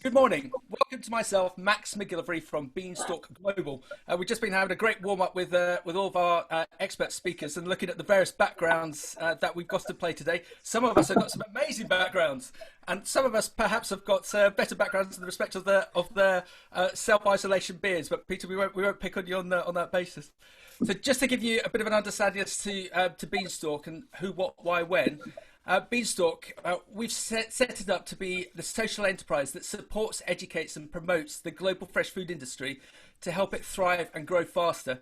Good morning. Welcome to myself, Max McGillivray from Beanstalk Global. We've just been having a great warm-up with all of our expert speakers and looking at the various backgrounds that we've got to play today. Some of us have got some amazing backgrounds, and some of us perhaps have got better backgrounds in the respect of their self-isolation beers. But Peter, we won't pick on you on that basis. So just to give you a bit of an understanding as to Beanstalk and who, what, why, when. Beanstalk, we've set it up to be the social enterprise that supports, educates and promotes the global fresh food industry to help it thrive and grow faster.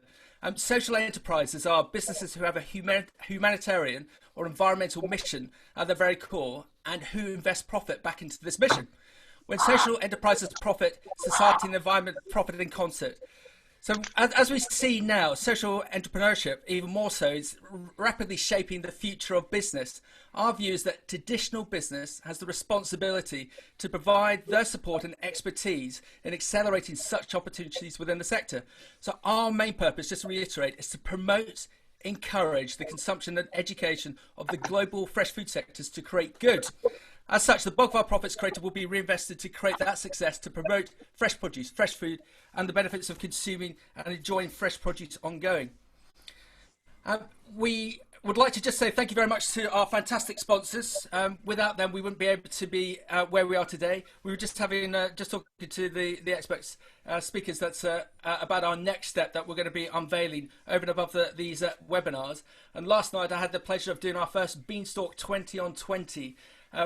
Social enterprises are businesses who have a humanitarian or environmental mission at their very core and who invest profit back into this mission. When social enterprises profit, society and the environment profit in concert. So as we see now, social entrepreneurship, even more so, is rapidly shaping the future of business. Our view is that traditional business has the responsibility to provide their support and expertise in accelerating such opportunities within the sector. So our main purpose, just to reiterate, is to promote, encourage the consumption and education of the global fresh food sectors to create good. As such, the bulk of our profits created will be reinvested to create that success, to promote fresh produce, fresh food, and the benefits of consuming and enjoying fresh produce ongoing. We would like to just say thank you very much to our fantastic sponsors. Without them, we wouldn't be able to be where we are today. We were just having just talking to the experts, speakers, that's about our next step that we're going to be unveiling over and above these webinars. And last night, I had the pleasure of doing our first Beanstalk 20 on 20.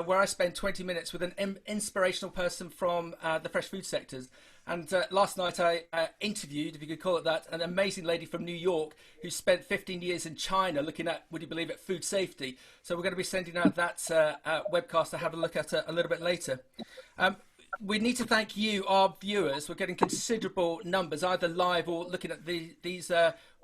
Where I spent 20 minutes with an inspirational person from the fresh food sectors. And last night I interviewed, if you could call it that, an amazing lady from New York who spent 15 years in China looking at, would you believe it, food safety. So we're going to be sending out that webcast to have a look at a little bit later. We need to thank you, our viewers. We're getting considerable numbers, either live or looking at these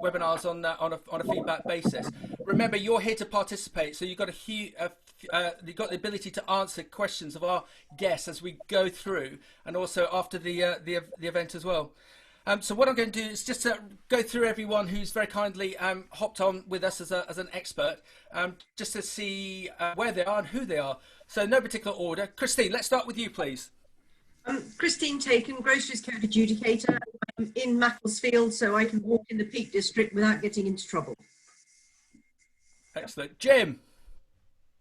webinars on a feedback basis. Remember, you're here to participate, so you've got you've got the ability to answer questions of our guests as we go through, and also after the event as well. So what I'm going to do is just go through everyone who's very kindly hopped on with us as an expert, just to see where they are and who they are. So no particular order. Christine, let's start with you, please. Christine Tacon, Groceries Code Adjudicator. I'm in Macclesfield, so I can walk in the Peak District without getting into trouble. Excellent. Jim.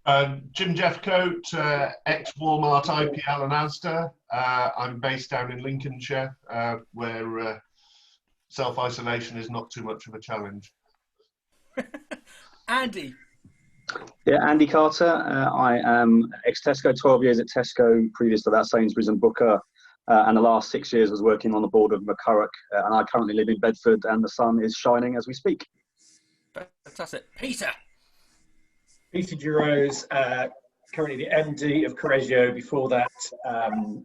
Jim Jeffcoat, ex-Walmart, IPL and Asda. I'm based down in Lincolnshire, where self-isolation is not too much of a challenge. Andy. Yeah, Andy Carter. I am ex-Tesco, 12 years at Tesco, previous to that Sainsbury's and Booker, and the last 6 years was working on the board of McCurrock, and I currently live in Bedford, and the sun is shining as we speak. Fantastic. Peter. Peter Durose, currently the MD of Correggio. Before that,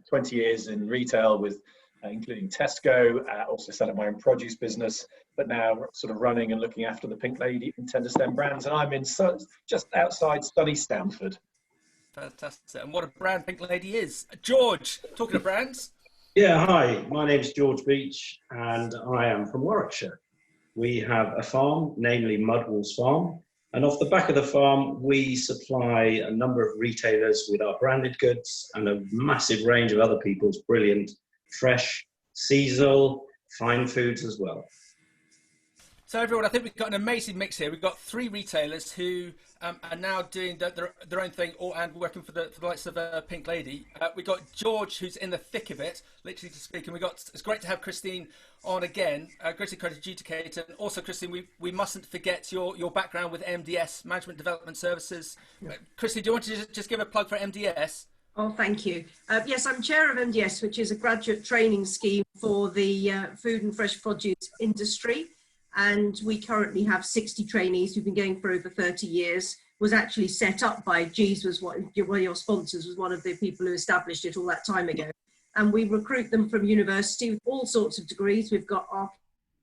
20 years in retail with including Tesco, also set up my own produce business, but now sort of running and looking after the Pink Lady and Tender Stem brands. And I'm in just outside sunny Stamford. Fantastic. And what a brand Pink Lady is. George, talking of brands. Yeah, hi. My name's George Beach and I am from Warwickshire. We have a farm, namely Mudwalls Farm. And off the back of the farm, we supply a number of retailers with our branded goods and a massive range of other people's brilliant, fresh, seasonal, fine foods as well. So everyone, I think we've got an amazing mix here. We've got three retailers who are now doing their own thing and working for the likes of Pink Lady. We've got George, who's in the thick of it, literally to speak. And it's great to have Christine on again, Groceries Code Adjudicator. And also, Christine, we mustn't forget your background with MDS, Management Development Services. Yeah. Christine, do you want to just give a plug for MDS? Oh, thank you. Yes, I'm chair of MDS, which is a graduate training scheme for the food and fresh produce industry. And we currently have 60 trainees who've been going for over 30 years. Was actually set up by G's, was one of your sponsors, was one of the people who established it all that time ago. And we recruit them from university with all sorts of degrees. We've got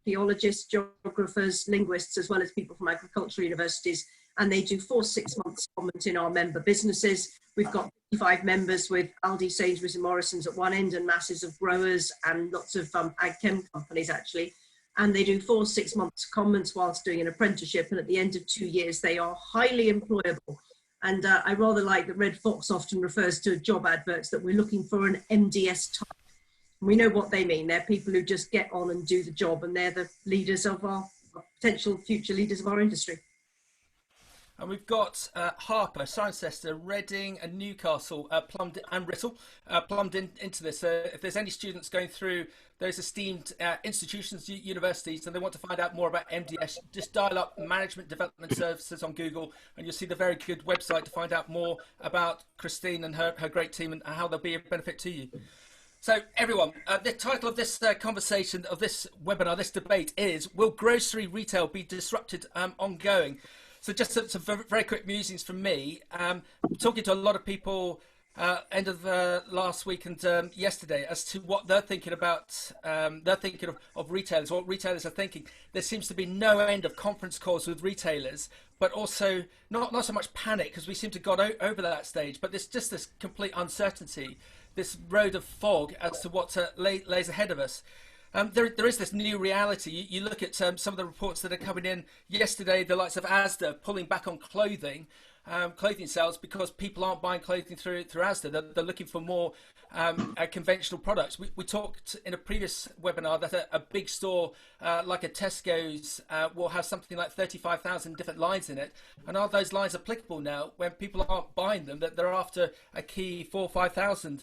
archaeologists, geographers, linguists, as well as people from agricultural universities. And they do 4 6-month comment in our member businesses. We've got 55 members with Aldi, Sainsbury's and Morrison's at one end and masses of growers and lots of ag chem companies actually. And they do 4 6 months comments whilst doing an apprenticeship. And at the end of 2 years, they are highly employable. And I rather like that Red Fox often refers to job adverts that we're looking for an MDS type. And we know what they mean. They're people who just get on and do the job, and they're the leaders of our potential future leaders of our industry. And we've got Harper, Cirencester, Reading and Newcastle plumbed and Writtle plumbed into this. If there's any students going through those esteemed institutions, universities, and they want to find out more about MDS, just dial up Management Development Services on Google and you'll see the very good website to find out more about Christine and her great team and how they'll be a benefit to you. So everyone, the title of this conversation, of this webinar, this debate is, will grocery retail be disrupted ongoing? So just some very quick musings from me. Talking to a lot of people end of last week and yesterday as to what they're thinking about. They're thinking of retailers, what retailers are thinking. There seems to be no end of conference calls with retailers, but also not so much panic, because we seem to have got over that stage, but there's just this complete uncertainty, this road of fog as to what lays ahead of us. There is this new reality. You look at some of the reports that are coming in yesterday, the likes of Asda pulling back on clothing sales because people aren't buying clothing through Asda. They're looking for more conventional products. We talked in a previous webinar that a big store like a Tesco's will have something like 35,000 different lines in it. And are those lines applicable now when people aren't buying them, that they're after a key 4,000 or 5,000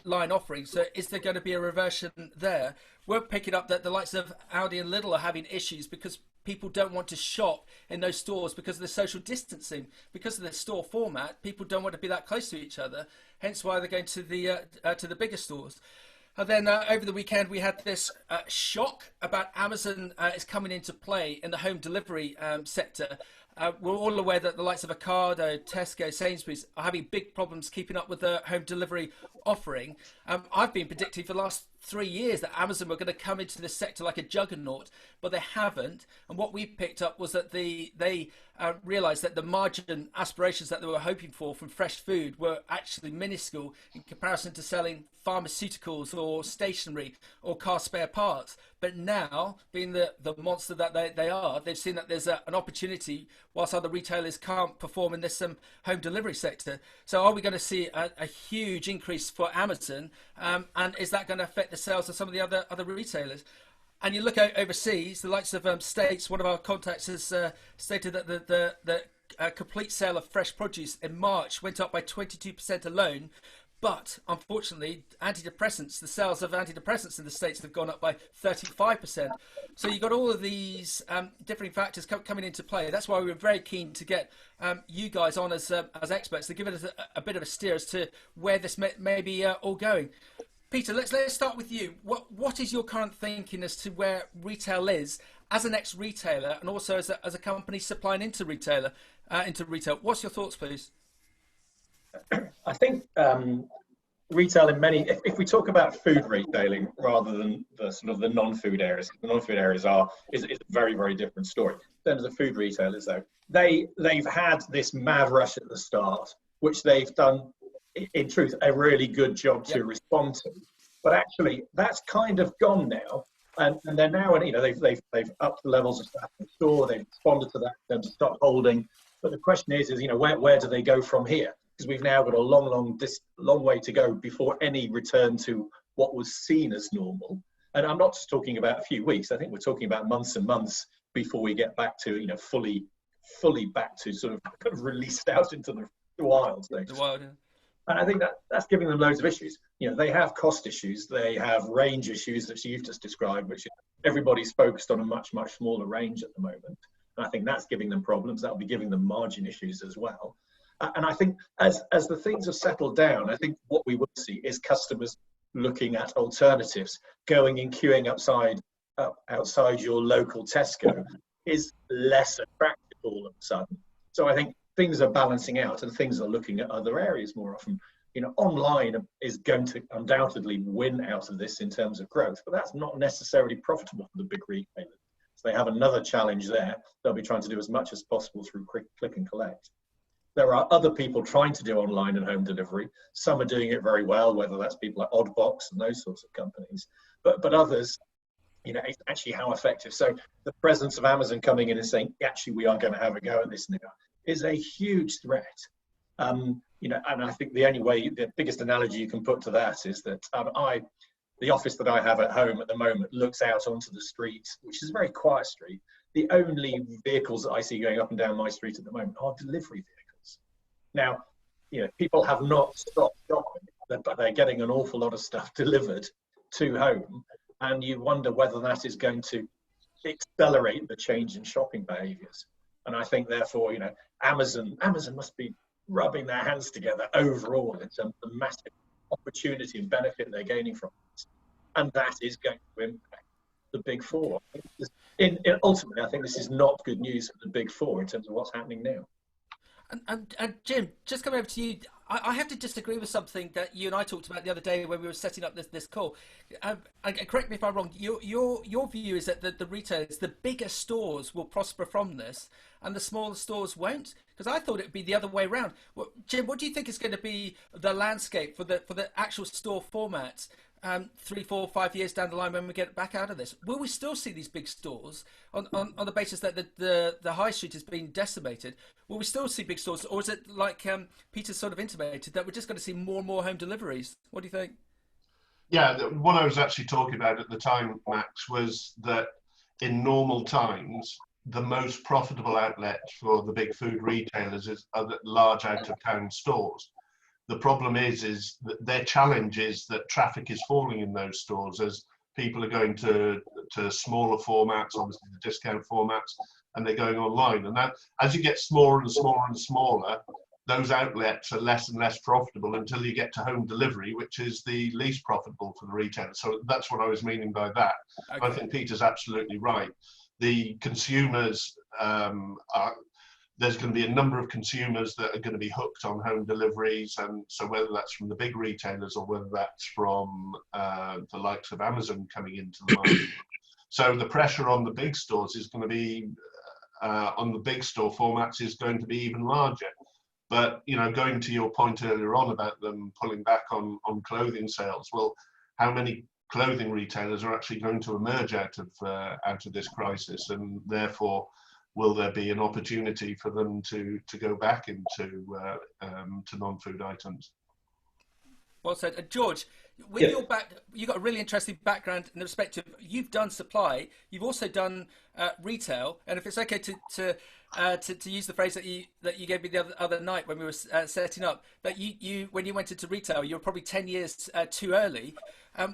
line offering? So is there going to be a reversion there? We're picking up that the likes of Aldi and Lidl are having issues because people don't want to shop in those stores because of the social distancing, because of the store format. People don't want to be that close to each other, hence why they're going to the bigger stores. And then over the weekend we had this shock about Amazon is coming into play in the home delivery sector. We're all aware that the likes of Ocado, Tesco, Sainsbury's are having big problems keeping up with the home delivery offering. I've been predicting for the last 3 years that Amazon were going to come into this sector like a juggernaut, but they haven't. And what we picked up was that they realised that the margin aspirations that they were hoping for from fresh food were actually minuscule in comparison to selling pharmaceuticals or stationery or car spare parts. But now, being the monster that they are, they've seen that there's an opportunity whilst other retailers can't perform in this home delivery sector. So are we going to see a huge increase for Amazon? And is that going to affect the sales of some of the other retailers? And you look out overseas, the likes of States, one of our contacts has stated that the complete sale of fresh produce in March went up by 22% alone. But unfortunately, the sales of antidepressants in the States have gone up by 35%. So you've got all of these differing factors coming into play. That's why we were very keen to get you guys on as experts to give us a bit of a steer as to where this may be all going. Peter, let's start with you. What is your current thinking as to where retail is as an ex-retailer and also as a company supplying into retail? What's your thoughts, please? I think retail in if we talk about food retailing rather than the sort of the non-food areas, the non-food areas is a very, very different story. In terms of food retailers, though, they've had this mad rush at the start, which they've done, in truth, a really good job to respond to. But actually, that's kind of gone now, and they're now, they've upped the levels of staff in the store. They've responded to that in terms of stock holding. But the question is where do they go from here? Because we've now got a long way to go before any return to what was seen as normal. And I'm not just talking about a few weeks. I think we're talking about months and months before we get back to fully back to sort of released out into the wild. The wild, yeah. And I think that's giving them loads of issues. They have cost issues, they have range issues that you've just described, which everybody's focused on a much, much smaller range at the moment. And I think that's giving them problems. That'll be giving them margin issues as well. And I think as the things have settled down, I think what we will see is customers looking at alternatives. Going and queuing outside your local Tesco is less attractive all of a sudden. So I think things are balancing out and things are looking at other areas more often. Online is going to undoubtedly win out of this in terms of growth, but that's not necessarily profitable for the big retailers. So they have another challenge there. They'll be trying to do as much as possible through click and collect. There are other people trying to do online and home delivery. Some are doing it very well, whether that's people like Oddbox and those sorts of companies. But others, it's actually how effective. So the presence of Amazon coming in and saying, actually, we are going to have a go at this now is a huge threat. You know, and I think the biggest analogy you can put to that is that the office that I have at home at the moment looks out onto the street, which is a very quiet street. The only vehicles that I see going up and down my street at the moment are delivery vehicles. Now, you know, people have not stopped shopping, but they're getting an awful lot of stuff delivered to home, and you wonder whether that is going to accelerate the change in shopping behaviours. And I think, therefore, you know, Amazon must be rubbing their hands together overall in terms of the massive opportunity and benefit they're gaining from it. And that is going to impact the big four. Ultimately, I think this is not good news for the big four in terms of what's happening now. And Jim, just coming over to you, I have to disagree with something that you and I talked about the other day when we were setting up this call. And correct me if I'm wrong. Your view is that the retailers, the bigger stores, will prosper from this, and the smaller stores won't. Because I thought it'd be the other way around. Jim, what do you think is going to be the landscape for the actual store format 3, 4, 5 years down the line when we get back out of this? Will we still see these big stores on the basis that the high street is being decimated? Will we still see big stores, or is it like Peter sort of intimated that we're just going to see more and more home deliveries? What do you think? Yeah, what I was actually talking about at the time, Max, was that in normal times, the most profitable outlet for the big food retailers are the large out-of-town stores. The problem is that their challenge is that traffic is falling in those stores as people are going to smaller formats, obviously the discount formats, and they're going online. And that, as you get smaller and smaller and smaller, those outlets are less and less profitable until you get to home delivery, which is the least profitable for the retailer. So that's what I was meaning by that. Okay. I think Peter's absolutely right. The consumers there's going to be a number of consumers that are going to be hooked on home deliveries, and so whether that's from the big retailers or whether that's from the likes of Amazon coming into the market. So the pressure on the big stores is going to be on the big store formats is going to be even larger. But you know, going to your point earlier on about them pulling back on clothing sales, well, how many clothing retailers are actually going to emerge out of this crisis, and therefore will there be an opportunity for them to go back into to non-food items? Well said. George, with your you've got a really interesting background in the respect of you've done supply, you've also done retail, and if it's okay to use the phrase that you gave me the other night when we were setting up, that you when you went into retail, you were probably 10 years too early.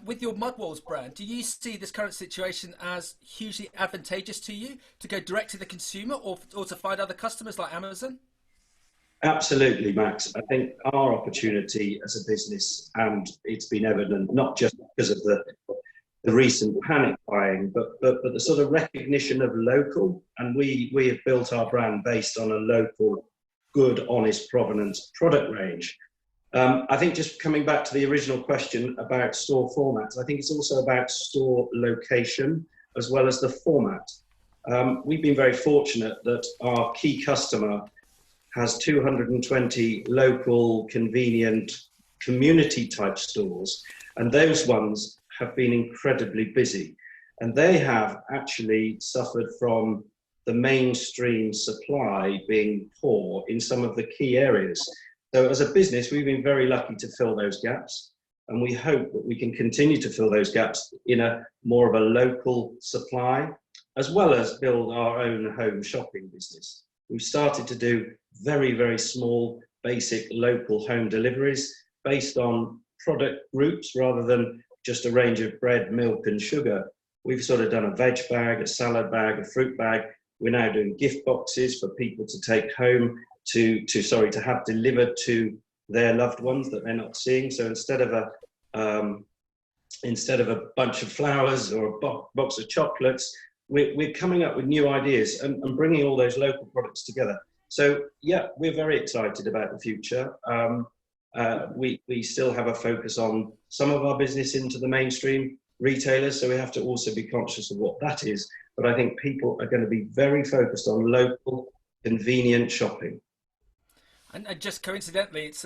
With your Mudwalls brand, do you see this current situation as hugely advantageous to you to go direct to the consumer, or to find other customers like Amazon? Absolutely, Max. I think our opportunity as a business, and it's been evident not just because of the recent panic buying, but the sort of recognition of local. And we have built our brand based on a local, good, honest provenance product range. I think just coming back to the original question about store formats, I think it's also about store location as well as the format. We've been very fortunate that our key customer has 220 local, convenient, community type stores, and those ones have been incredibly busy. And they have actually suffered from the mainstream supply being poor in some of the key areas. So as a business, we've been very lucky to fill those gaps, and we hope that we can continue to fill those gaps in a more of a local supply, as well as build our own home shopping business. We've started to do very, very small, basic local home deliveries based on product groups rather than just a range of bread, milk and sugar. We've sort of done a veg bag, a salad bag, a fruit bag. We're now doing gift boxes for people to take home to have delivered to their loved ones that they're not seeing. So instead of a bunch of flowers or a box of chocolates, we're coming up with new ideas and bringing all those local products together. So yeah, we're very excited about the future. We still have a focus on some of our business into the mainstream retailers, so we have to also be conscious of what that is. But I think people are going to be very focused on local, convenient shopping. And just coincidentally, it's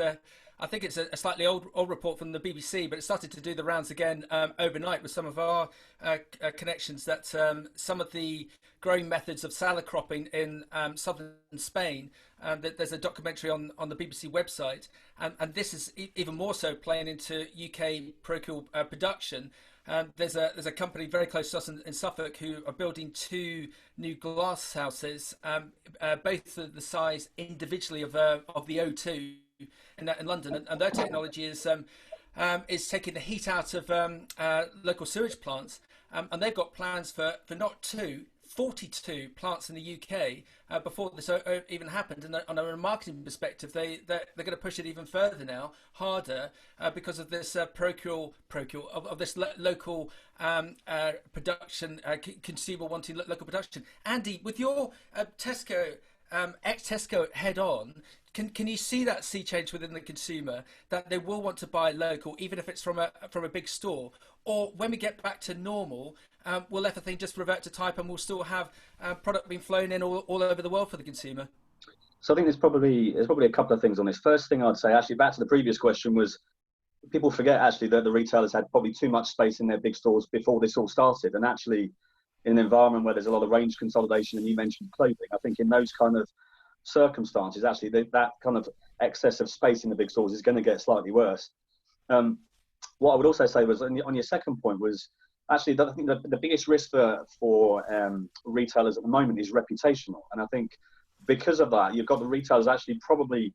I think it's a slightly old report from the BBC, but it started to do the rounds again overnight with some of our connections, that some of the growing methods of salad cropping in southern Spain, that there's a documentary on the BBC website, and this is even more so playing into UK parochial production. There's a company very close to us in Suffolk who are building 2 new glass houses, both the size individually of the O2 in London, and their technology is taking the heat out of local sewage plants, and they've got plans for not 2, 42 plants in the UK before this even happened. And on a marketing perspective, they're going to push it even further now, harder, because of this parochial of this local production, consumer wanting local production. Andy, with your Tesco, ex-Tesco head on, can you see that sea change within the consumer, that they will want to buy local, even if it's from a big store? Or when we get back to normal, will everything just revert to type and we'll still have product being flown in all over the world for the consumer? So I think there's probably a couple of things on this. First thing I'd say, actually, back to the previous question, was people forget actually that the retailers had probably too much space in their big stores before this all started. And actually, in an environment where there's a lot of range consolidation, and you mentioned clothing, I think in those kind of circumstances, actually that kind of excess of space in the big stores is going to get slightly worse. What I would also say was, on your second point, was actually that I think the biggest risk for retailers at the moment is reputational. And I think because of that, you've got the retailers actually probably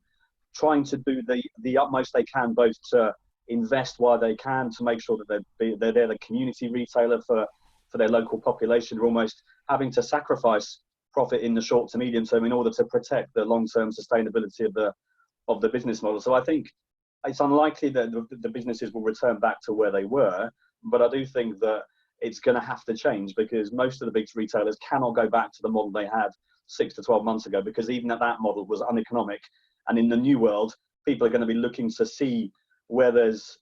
trying to do the utmost they can, both to invest while they can to make sure that they're the community retailer for their local population. They're almost having to sacrifice profit in the short to medium term in order to protect the long-term sustainability of the business model. So I think it's unlikely that the businesses will return back to where they were, but I do think that it's going to have to change, because most of the big retailers cannot go back to the model they had 6 to 12 months ago, because even that model was uneconomic. And in the new world, people are going to be looking to see where there's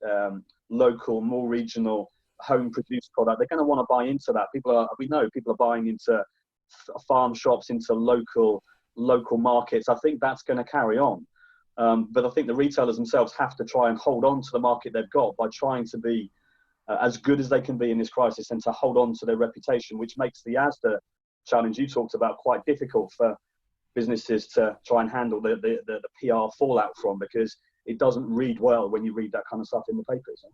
local, more regional, home-produced product. They're going to want to buy into that. People are buying into farm shops, into local markets. I think that's going to carry on. But I think the retailers themselves have to try and hold on to the market they've got by trying to be as good as they can be in this crisis, and to hold on to their reputation, which makes the ASDA challenge you talked about quite difficult for businesses to try and handle the PR fallout from, because it doesn't read well when you read that kind of stuff in the papers.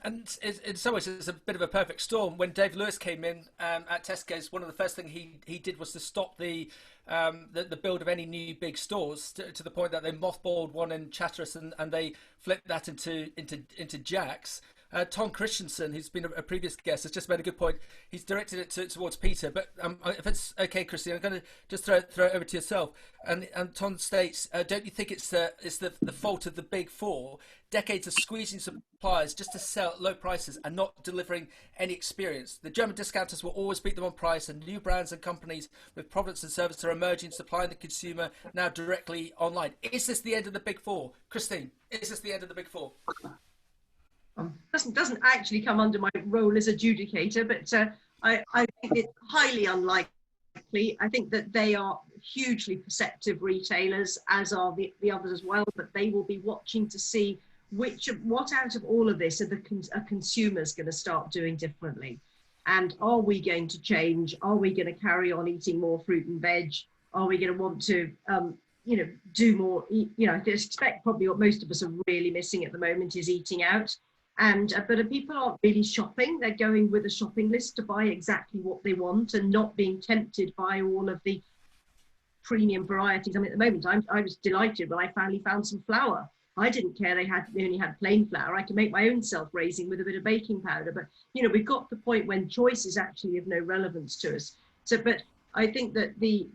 And in some ways, it's a bit of a perfect storm. When Dave Lewis came in at Tesco's, one of the first things he did was to stop the build of any new big stores, to the point that they mothballed one in Chatteris and they flipped that into Jack's. Tom Christensen, who's been a previous guest, has just made a good point. He's directed it towards Peter, but if it's okay, Christine, I'm going to just throw it over to yourself. And Tom states, don't you think it's the fault of the big four? Decades of squeezing suppliers just to sell at low prices and not delivering any experience. The German discounters will always beat them on price, and new brands and companies with products and services are emerging, supplying the consumer now directly online. Is this the end of the big four? Christine, is this the end of the big four? Doesn't actually come under my role as adjudicator, but I think it's highly unlikely. I think that they are hugely perceptive retailers, as are the others as well, but they will be watching to see what out of all of this are consumers going to start doing differently. And are we going to change? Are we going to carry on eating more fruit and veg? Are we going to want to do more? I expect probably what most of us are really missing at the moment is eating out. But people aren't really shopping. They're going with a shopping list to buy exactly what they want, and not being tempted by all of the premium varieties. I mean, at the moment, I was delighted when I finally found some flour. I didn't care they only had plain flour. I can make my own self-raising with a bit of baking powder. But we've got to the point when choice is actually of no relevance to us. But I think that the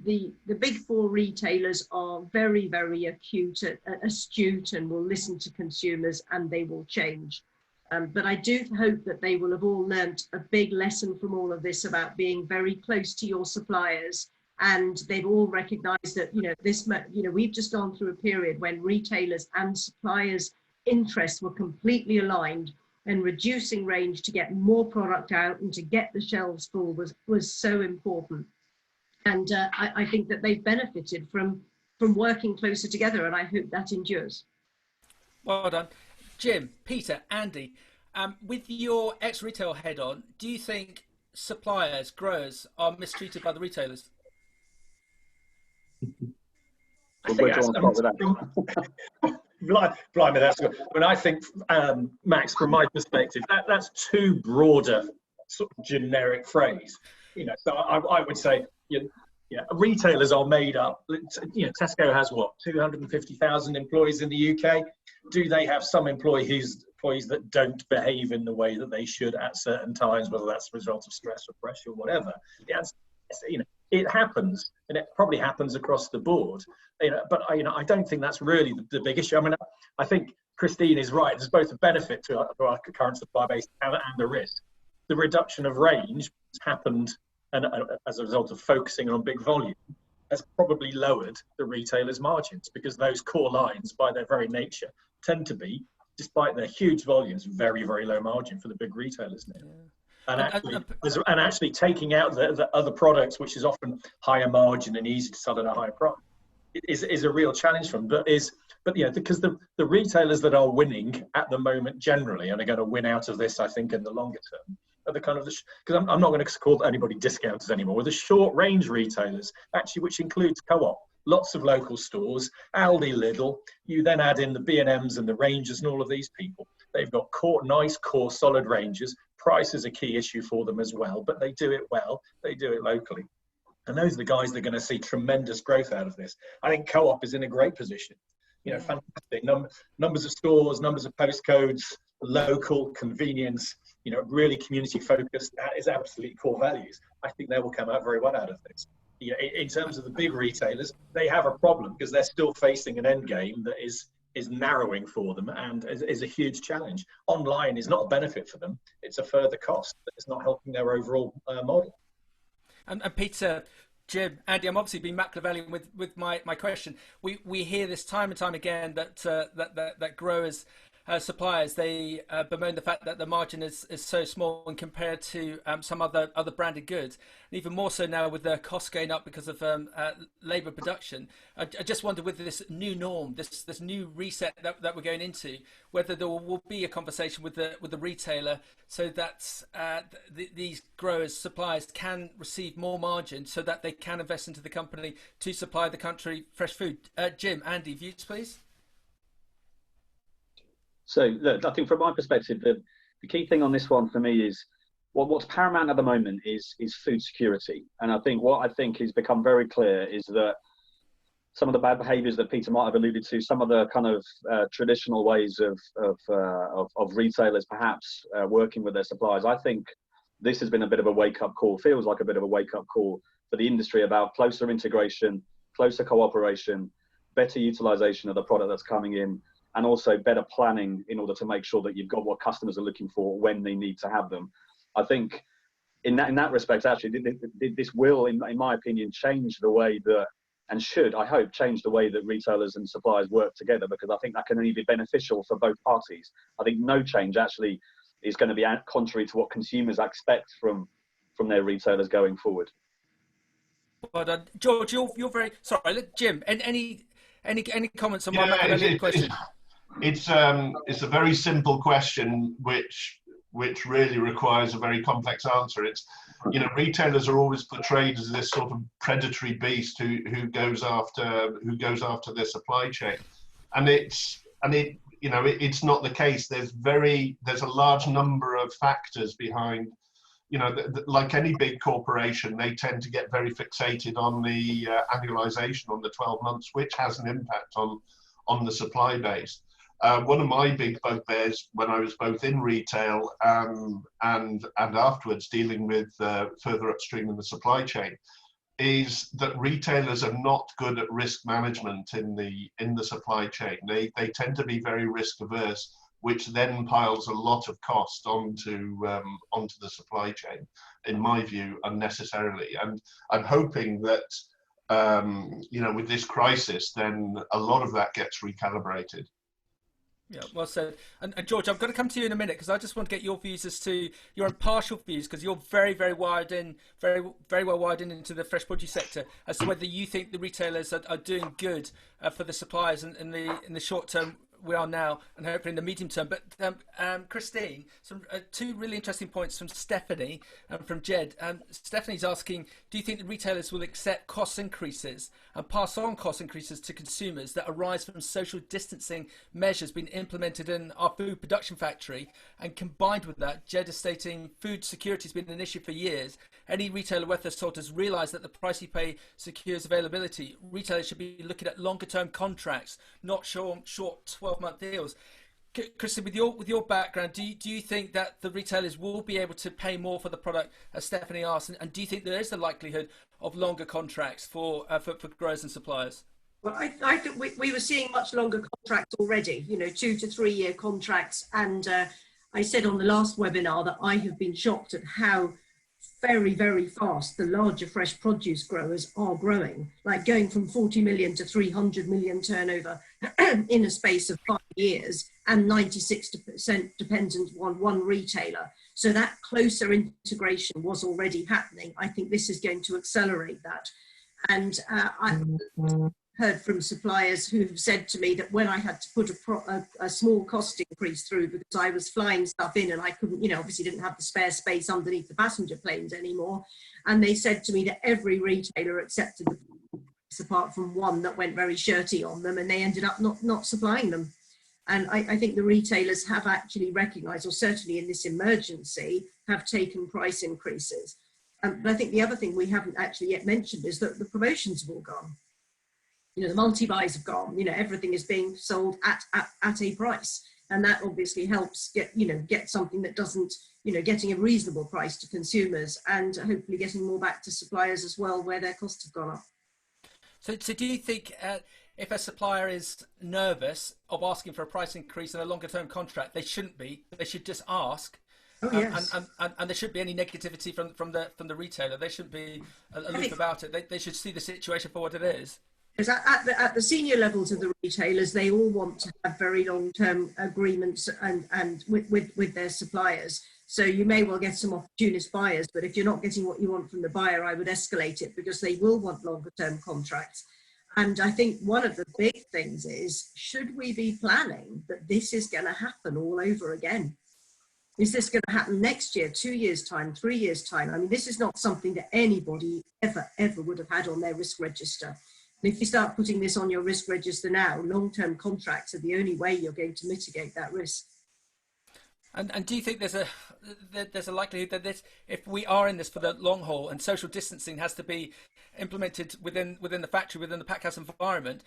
big four retailers are very, very astute, and will listen to consumers, and they will change. But I do hope that they will have all learnt a big lesson from all of this about being very close to your suppliers, and they've all recognised that we've just gone through a period when retailers and suppliers' interests were completely aligned, and reducing range to get more product out and to get the shelves full was so important. And I think that they've benefited from working closer together, and I hope that endures. Well done. Jim, Peter, Andy, with your ex-retail head on, do you think suppliers, growers are mistreated by the retailers? I think that's, blimey, that's good. When I think, Max, from my perspective, that's too broader sort of generic phrase. So I would say, retailers are made up. Tesco has what, 250,000 employees in the UK. Do they have some employees that don't behave in the way that they should at certain times, whether that's a result of stress or pressure or whatever? The answer is, it happens, and it probably happens across the board. But I don't think that's really the big issue. I mean, I think Christine is right. There's both a benefit to our current supply base and a risk. The reduction of range has happened, and as a result of focusing on big volume, has probably lowered the retailers' margins, because those core lines, by their very nature, tend to be, despite their huge volumes, very, very low margin for the big retailers now. Yeah. And actually taking out the other products, which is often higher margin and easy to sell at a higher price, is a real challenge for them. Because the retailers that are winning at the moment generally, and are going to win out of this, I think, in the longer term, are the kind of, because I'm not going to call anybody discounters anymore, the short range retailers, actually, which includes Co-op, lots of local stores, Aldi, Lidl. You then add in the B&Ms and the Rangers and all of these people. They've got nice core solid ranges. Price is a key issue for them as well, but they do it well. They do it locally. And those are the guys that are going to see tremendous growth out of this. I think Co-op is in a great position. Fantastic numbers of stores, numbers of postcodes, local convenience, really community focused. That is absolutely core values. I think they will come out very well out of this. In terms of the big retailers, they have a problem because they're still facing an end game that is narrowing for them and is a huge challenge. Online is not a benefit for them. It's a further cost. It's not helping their overall model. And Peter, Jim, Andy, I'm obviously being Machiavellian with my question. We hear this time and time again that growers, suppliers, they bemoan the fact that the margin is so small when compared to some other branded goods, and even more so now with the costs going up because of labour production. I just wonder, with this new norm, this new reset that we're going into, whether there will be a conversation with the retailer so that these growers, suppliers can receive more margin so that they can invest into the company to supply the country fresh food. Jim, Andy, views please. So look, I think from my perspective, the key thing on this one for me is what's paramount at the moment is food security. And I think what has become very clear is that some of the bad behaviours that Peter might have alluded to, some of the kind of traditional ways of retailers perhaps working with their suppliers, I think this has been a bit of a wake-up call, feels like a bit of a wake-up call for the industry about closer integration, closer cooperation, better utilisation of the product that's coming in, and also better planning in order to make sure that you've got what customers are looking for when they need to have them. I think in that respect, actually, this will, in my opinion, change the way that, and should, I hope, change the way that retailers and suppliers work together, because I think that can only be beneficial for both parties. I think no change actually is going to be contrary to what consumers expect from their retailers going forward. But George, you're very sorry. Jim, any comments on my question? It's a very simple question which really requires a very complex answer. It's, retailers are always portrayed as this sort of predatory beast who goes after their supply chain, and it's not the case. There's a large number of factors behind. Like any big corporation, they tend to get very fixated on the annualization, on the 12 months, which has an impact on the supply base. One of my big bugbears when I was both in retail and afterwards dealing with further upstream in the supply chain is that retailers are not good at risk management in the supply chain. They tend to be very risk averse, which then piles a lot of cost onto the supply chain, in my view, unnecessarily. And I'm hoping that with this crisis, then a lot of that gets recalibrated. Yeah, well said. And George, I'm going to come to you in a minute because I just want to get your views as to your impartial views, because you're very, very wired in, very, very well wired in into the fresh produce sector, as to whether you think the retailers are doing good for the suppliers in the short term we are now, and hopefully in the medium term. But Christine, two really interesting points from Stephanie and from Jed. Stephanie's asking, do you think the retailers will accept cost increases and pass on cost increases to consumers that arise from social distancing measures being implemented in our food production factory? And combined with that, Jed is stating food security has been an issue for years. Any retailer worth their salt has realised that the price you pay secures availability. Retailers should be looking at longer term contracts, not short 12-month deals. Kristen, with your background, do you think that the retailers will be able to pay more for the product, as Stephanie asked, and do you think there is the likelihood of longer contracts for growers and suppliers? Well, I think we were seeing much longer contracts already, 2 to 3 year contracts. And I said on the last webinar that I have been shocked at how very, very fast the larger fresh produce growers are growing, like going from 40 million to 300 million turnover in a space of 5 years, and 96% dependent on one retailer. So that closer integration was already happening. I think this is going to accelerate that. And I heard from suppliers who have said to me that when I had to put a small cost increase through because I was flying stuff in and I couldn't, obviously didn't have the spare space underneath the passenger planes anymore. And they said to me that every retailer accepted the price apart from one that went very shirty on them, and they ended up not supplying them. And I think the retailers have actually recognised, or certainly in this emergency, have taken price increases. But I think the other thing we haven't actually yet mentioned is that the promotions have all gone. The multi-buys have gone. Everything is being sold at a price, and that obviously helps get something that doesn't, getting a reasonable price to consumers, and hopefully getting more back to suppliers as well, where their costs have gone up. So do you think if a supplier is nervous of asking for a price increase in a longer term contract, they shouldn't be? They should just ask. Oh, yes. And there shouldn't be any negativity from the retailer. They shouldn't be aloof about it. They should see the situation for what it is. Because at the senior levels of the retailers, they all want to have very long-term agreements and with their suppliers. So you may well get some opportunist buyers, but if you're not getting what you want from the buyer, I would escalate it, because they will want longer-term contracts. And I think one of the big things is, should we be planning that this is going to happen all over again? Is this going to happen next year, 2 years' time, 3 years' time? I mean, this is not something that anybody ever would have had on their risk register. And if you start putting this on your risk register now, long-term contracts are the only way you're going to mitigate that risk. And do you think there's a likelihood that this, if we are in this for the long haul and social distancing has to be implemented within the factory, within the packhouse environment,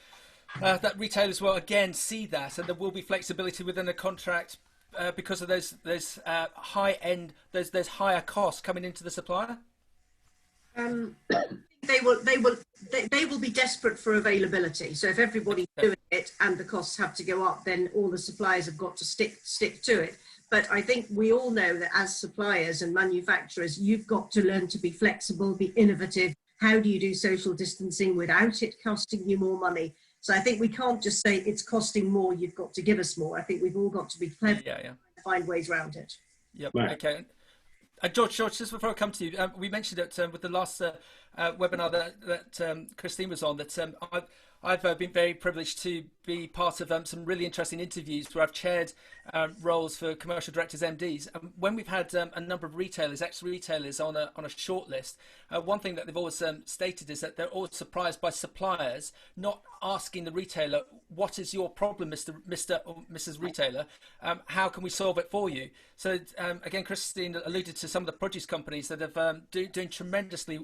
that retailers will again see that, and there will be flexibility within the contract because of those high end, there's higher costs coming into the supplier? They will be desperate for availability. So if everybody's doing it and the costs have to go up, then all the suppliers have got to stick to it. But I think we all know that as suppliers and manufacturers, you've got to learn to be flexible, be innovative. How do you do social distancing without it costing you more money? So I think we can't just say it's costing more, you've got to give us more. I think we've all got to be clever and find ways around it. Yep. Right. Okay. George, just before I come to you, we mentioned it with the last webinar that Christine was on, that I've been very privileged to be part of some really interesting interviews where I've chaired roles for commercial directors, MDs. When we've had a number of retailers, ex-retailers on a short list, one thing that they've always stated is that they're always surprised by suppliers not asking the retailer, what is your problem, Mr. or Mrs. Retailer? How can we solve it for you? So again, Christine alluded to some of the produce companies that have doing tremendously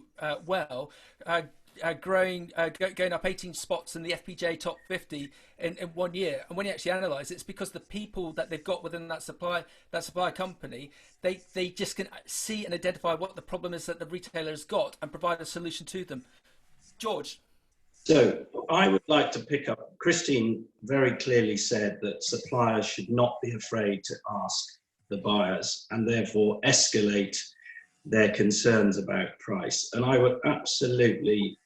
well, going up 18 spots in the FPJ top 50 in 1 year. And when you actually analyse it, it's because the people that they've got within that supply company, they just can see and identify what the problem is that the retailer has got and provide a solution to them. George? So I would like to pick up, Christine very clearly said that suppliers should not be afraid to ask the buyers and therefore escalate their concerns about price. And I would absolutely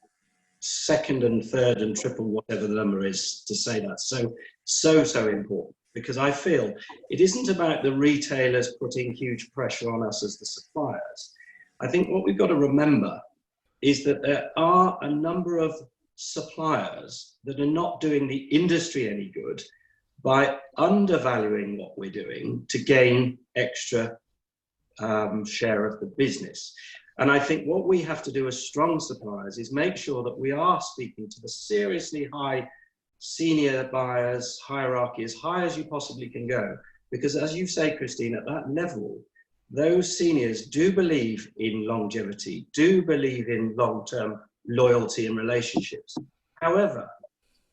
second and third and triple whatever the number is to say that. So important, because I feel it isn't about the retailers putting huge pressure on us as the suppliers. I think what we've got to remember is that there are a number of suppliers that are not doing the industry any good by undervaluing what we're doing to gain extra share of the business. And I think what we have to do as strong suppliers is make sure that we are speaking to the seriously high senior buyers, hierarchy, as high as you possibly can go. Because as you say, Christine, at that level, those seniors do believe in longevity, do believe in long-term loyalty and relationships. However,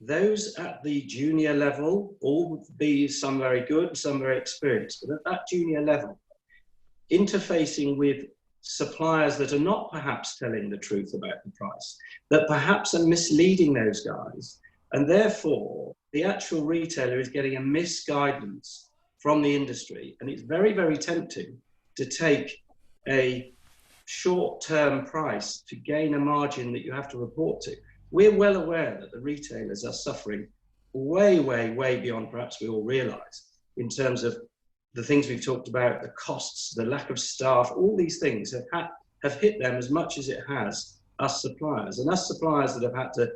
those at the junior level, all be some very good, some very experienced, but at that junior level, interfacing with suppliers that are not perhaps telling the truth about the price, that perhaps are misleading those guys, and therefore the actual retailer is getting a misguidance from the industry. And it's very, very tempting to take a short-term price to gain a margin that you have to report to. We're well aware that the retailers are suffering way, way, way beyond perhaps we all realize in terms of the things we've talked about, the costs, the lack of staff, all these things have hit them as much as it has us suppliers. And us suppliers that have had to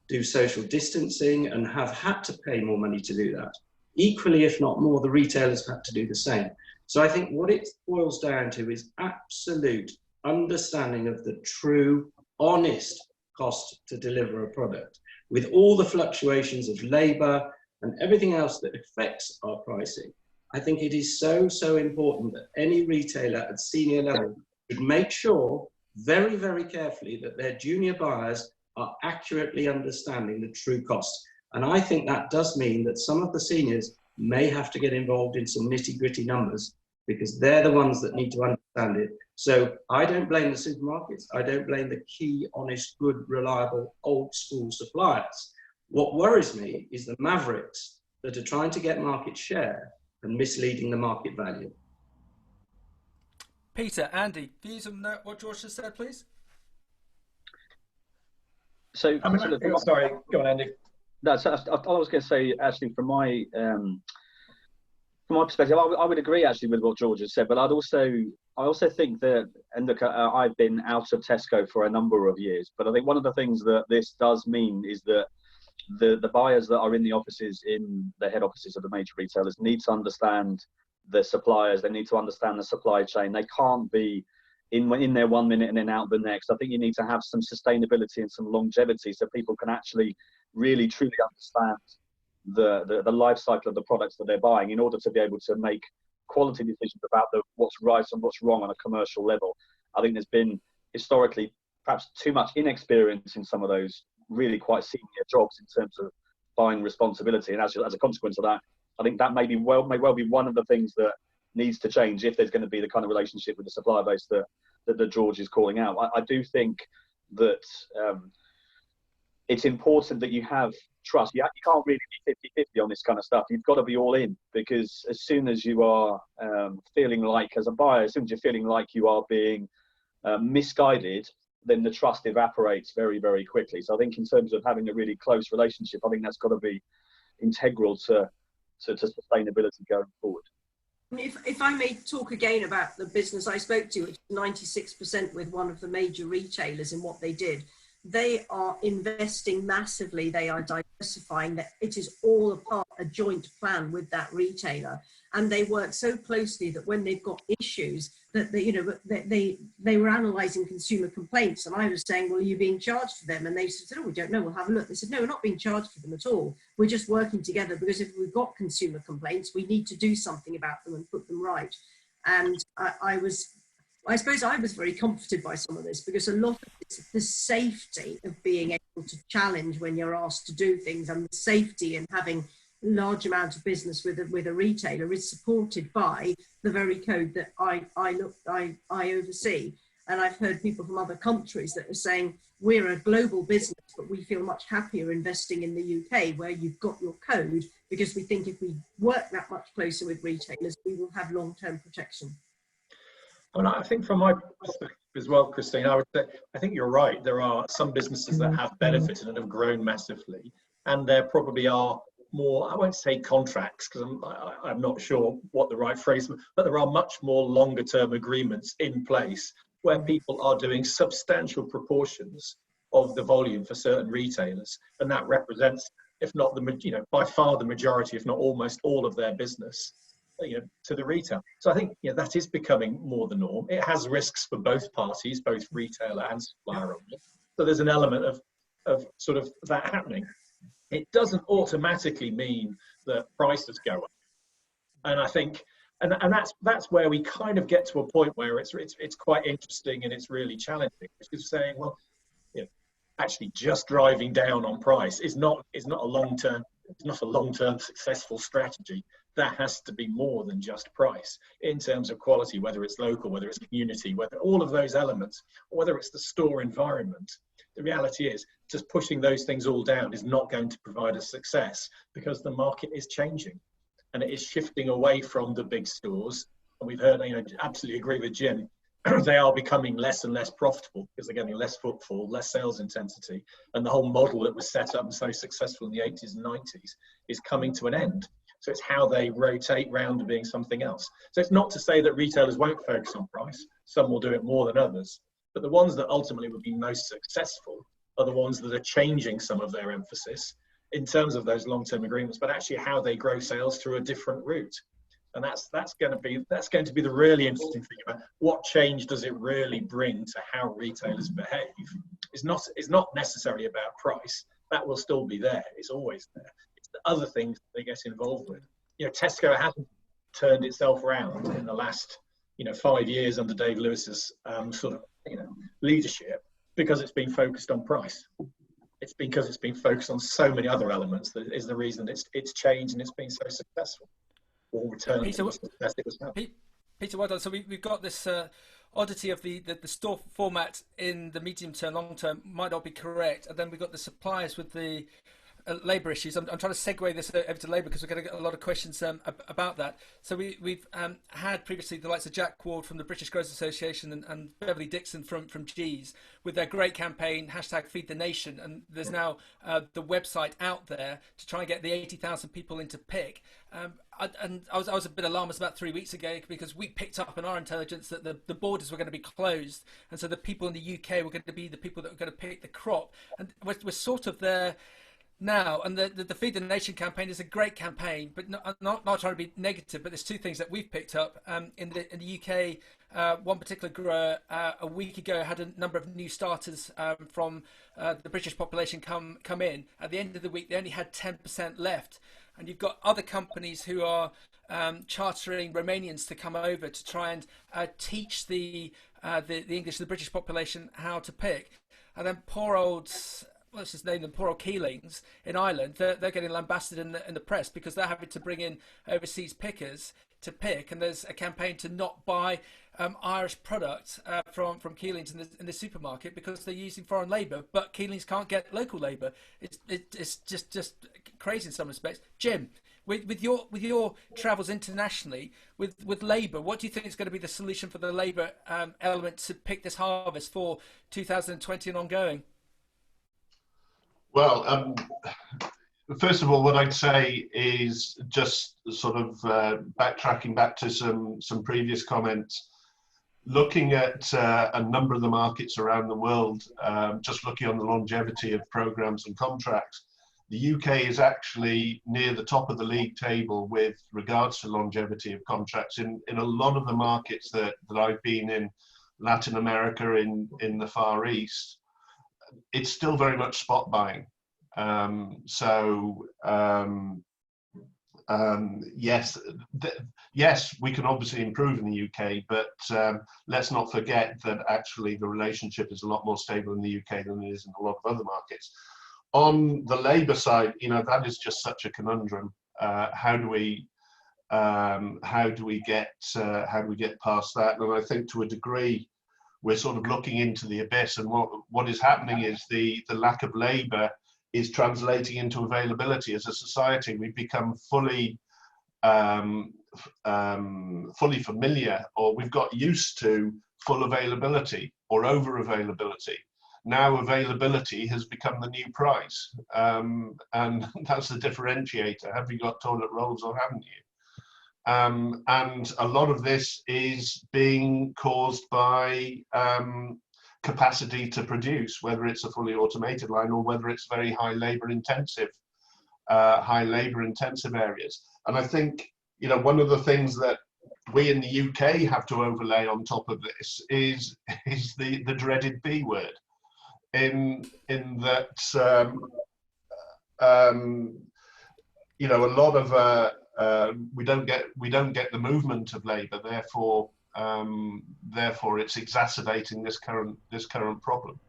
do social distancing and have had to pay more money to do that. Equally, if not more, the retailers have had to do the same. So I think what it boils down to is absolute understanding of the true, honest cost to deliver a product, with all the fluctuations of labor and everything else that affects our pricing. I think it is so, so important that any retailer at senior level should make sure very, very carefully that their junior buyers are accurately understanding the true cost. And I think that does mean that some of the seniors may have to get involved in some nitty-gritty numbers because they're the ones that need to understand it. So I don't blame the supermarkets. I don't blame the key, honest, good, reliable, old school suppliers. What worries me is the mavericks that are trying to get market share and misleading the market value. Peter, Andy, views on what George just said, please? Sorry, go on, Andy. No, so I was going to say, actually, from my perspective, I would agree actually with what George has said, but I also think that, and look, I've been out of Tesco for a number of years, but I think one of the things that this does mean is that the buyers that are in the offices, in the head offices of the major retailers, need to understand the suppliers. They need to understand the supply chain. They can't be in there 1 minute and then out the next. I think you need to have some sustainability and some longevity so people can actually really truly understand the life cycle of the products that they're buying in order to be able to make quality decisions about what's right and what's wrong on a commercial level. I think there's been historically perhaps too much inexperience in some of those really quite senior jobs in terms of buying responsibility, and as a consequence of that, I think that may well be one of the things that needs to change if there's going to be the kind of relationship with the supplier base that George is calling out. I do think that it's important that you have trust. You can't really be 50-50 on this kind of stuff. You've got to be all in, because as soon as you are feeling like, as a buyer, as soon as you're feeling like you are being misguided, then the trust evaporates very, very quickly. So I think in terms of having a really close relationship, I think that's got to be integral to sustainability going forward. If I may talk again about the business I spoke to, which is 96% with one of the major retailers in what they did. They are investing massively. They are diversifying. That it is all a joint plan with that retailer, and they work so closely that when they've got issues, that they were analysing consumer complaints, and I was saying, "Well, are you being charged for them?" And they said, "Oh, we don't know. We'll have a look." They said, "No, we're not being charged for them at all. We're just working together because if we've got consumer complaints, we need to do something about them and put them right." And I suppose I was very comforted by some of this, because a lot of the safety of being able to challenge when you're asked to do things, and the safety in having a large amount of business with a retailer is supported by the very code that I oversee. And I've heard people from other countries that are saying, we're a global business, but we feel much happier investing in the UK where you've got your code, because we think if we work that much closer with retailers, we will have long-term protection. And I think from my perspective as well, Christine, I would say, I think you're right. There are some businesses that have benefited and have grown massively. And there probably are more, I won't say contracts, because I'm not sure what the right phrase is, but there are much more longer term agreements in place where people are doing substantial proportions of the volume for certain retailers. And that represents if not by far the majority, if not almost all of their business, to the retail. So I think that is becoming more the norm. It has risks for both parties, both retailer and supplier. So there's an element of sort of that happening. It doesn't automatically mean that prices go up. And I think, and that's where we kind of get to a point where it's quite interesting and it's really challenging, which is saying, well, actually just driving down on price is not a long-term successful strategy. There has to be more than just price in terms of quality, whether it's local, whether it's community, whether all of those elements, or whether it's the store environment. The reality is just pushing those things all down is not going to provide a success, because the market is changing and it is shifting away from the big stores. And we've heard, absolutely agree with Jim, they are becoming less and less profitable because they're getting less footfall, less sales intensity, and the whole model that was set up and so successful in the 80s and 90s is coming to an end. So it's how they rotate round to being something else. So it's not to say that retailers won't focus on price. Some will do it more than others, but the ones that ultimately would be most successful are the ones that are changing some of their emphasis in terms of those long-term agreements, but actually how they grow sales through a different route. And that's going to be the really interesting thing about what change does it really bring to how retailers behave. It's not necessarily about price. That will still be there. It's always there. It's the other things they get involved with. Tesco hasn't turned itself around in the last 5 years under Dave Lewis's leadership because it's been focused on price. It's because it's been focused on so many other elements that is the reason it's changed and it's been so successful. Peter, well done. So we've got this oddity of the store format in the medium term, long term might not be correct, and then we've got the suppliers with the labour issues. I'm trying to segue this over to labour because we're going to get a lot of questions about that. So we've had previously the likes of Jack Ward from the British Grocers Association and Beverly Dixon from G's with their great campaign #FeedTheNation, and there's now the website out there to try and get the 80,000 people into pick. And I was a bit alarmed about 3 weeks ago because we picked up in our intelligence that the borders were going to be closed, and so the people in the UK were going to be the people that were going to pick the crop, and we're sort of there now. And the Feed the Nation campaign is a great campaign, but not trying to be negative, but there's two things that we've picked up in the UK. One particular grower a week ago had a number of new starters from the British population come in. At the end of the week, they only had 10% left. And you've got other companies who are chartering Romanians to come over to try and teach the English, the British population how to pick. And then poor old Keelings in Ireland, they're getting lambasted in the press because they're having to bring in overseas pickers to pick, and there's a campaign to not buy Irish products from Keelings in the supermarket because they're using foreign labour, but Keelings can't get local labour. It's just crazy in some respects. Jim, with your travels internationally with labour, what do you think is going to be the solution for the labour element to pick this harvest for 2020 and ongoing? Well, first of all, what I'd say is just sort of backtracking back to some previous comments, looking at a number of the markets around the world, just looking on the longevity of programs and contracts. The UK is actually near the top of the league table with regards to longevity of contracts. In a lot of the markets that I've been in, Latin America, in the Far East, it's still very much spot buying. Yes, we can obviously improve in the UK, but let's not forget that actually the relationship is a lot more stable in the UK than it is in a lot of other markets. On the labour side, that is just such a conundrum. How do we get past that? And I think to a degree, we're sort of looking into the abyss, and what is happening is the lack of labour is translating into availability. As a society, we've become fully familiar, or we've got used to full availability or over availability. Now availability has become the new price, and that's the differentiator. Have you got toilet rolls or haven't you? And a lot of this is being caused by capacity to produce, whether it's a fully automated line or whether it's very high labour intensive high labour intensive areas. And I think, you know, one of the things that we in the UK have to overlay on top of this is the dreaded B word, in that you know, a lot of we don't get the movement of labour, therefore it's exacerbating this current problem.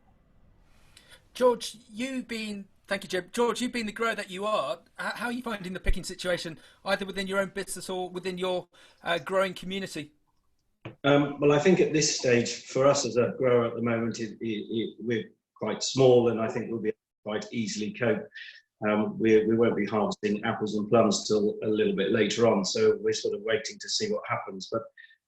George, thank you, Jim. George, you being the grower that you are, how are you finding the picking situation, either within your own business or within your growing community? Well, I think at this stage, for us as a grower at the moment, we're quite small, and I think we'll be quite easily cope. We won't be harvesting apples and plums till a little bit later on, so we're sort of waiting to see what happens. But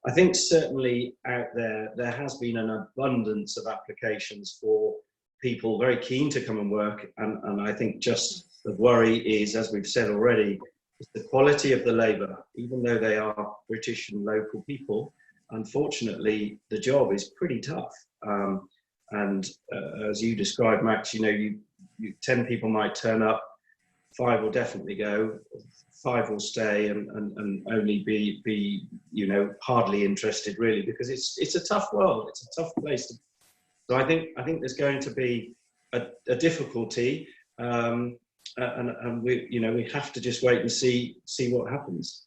I think certainly out there has been an abundance of applications for people very keen to come and work, and I think just the worry is, as we've said already, is the quality of the labour. Even though they are British and local people, unfortunately the job is pretty tough. And as you described, Max, you know, 10 people might turn up, 5 will definitely go, 5 will stay, and only be you know, hardly interested really, because it's a tough world, it's a tough place to. So I think there's going to be a difficulty, and we have to just wait and see what happens.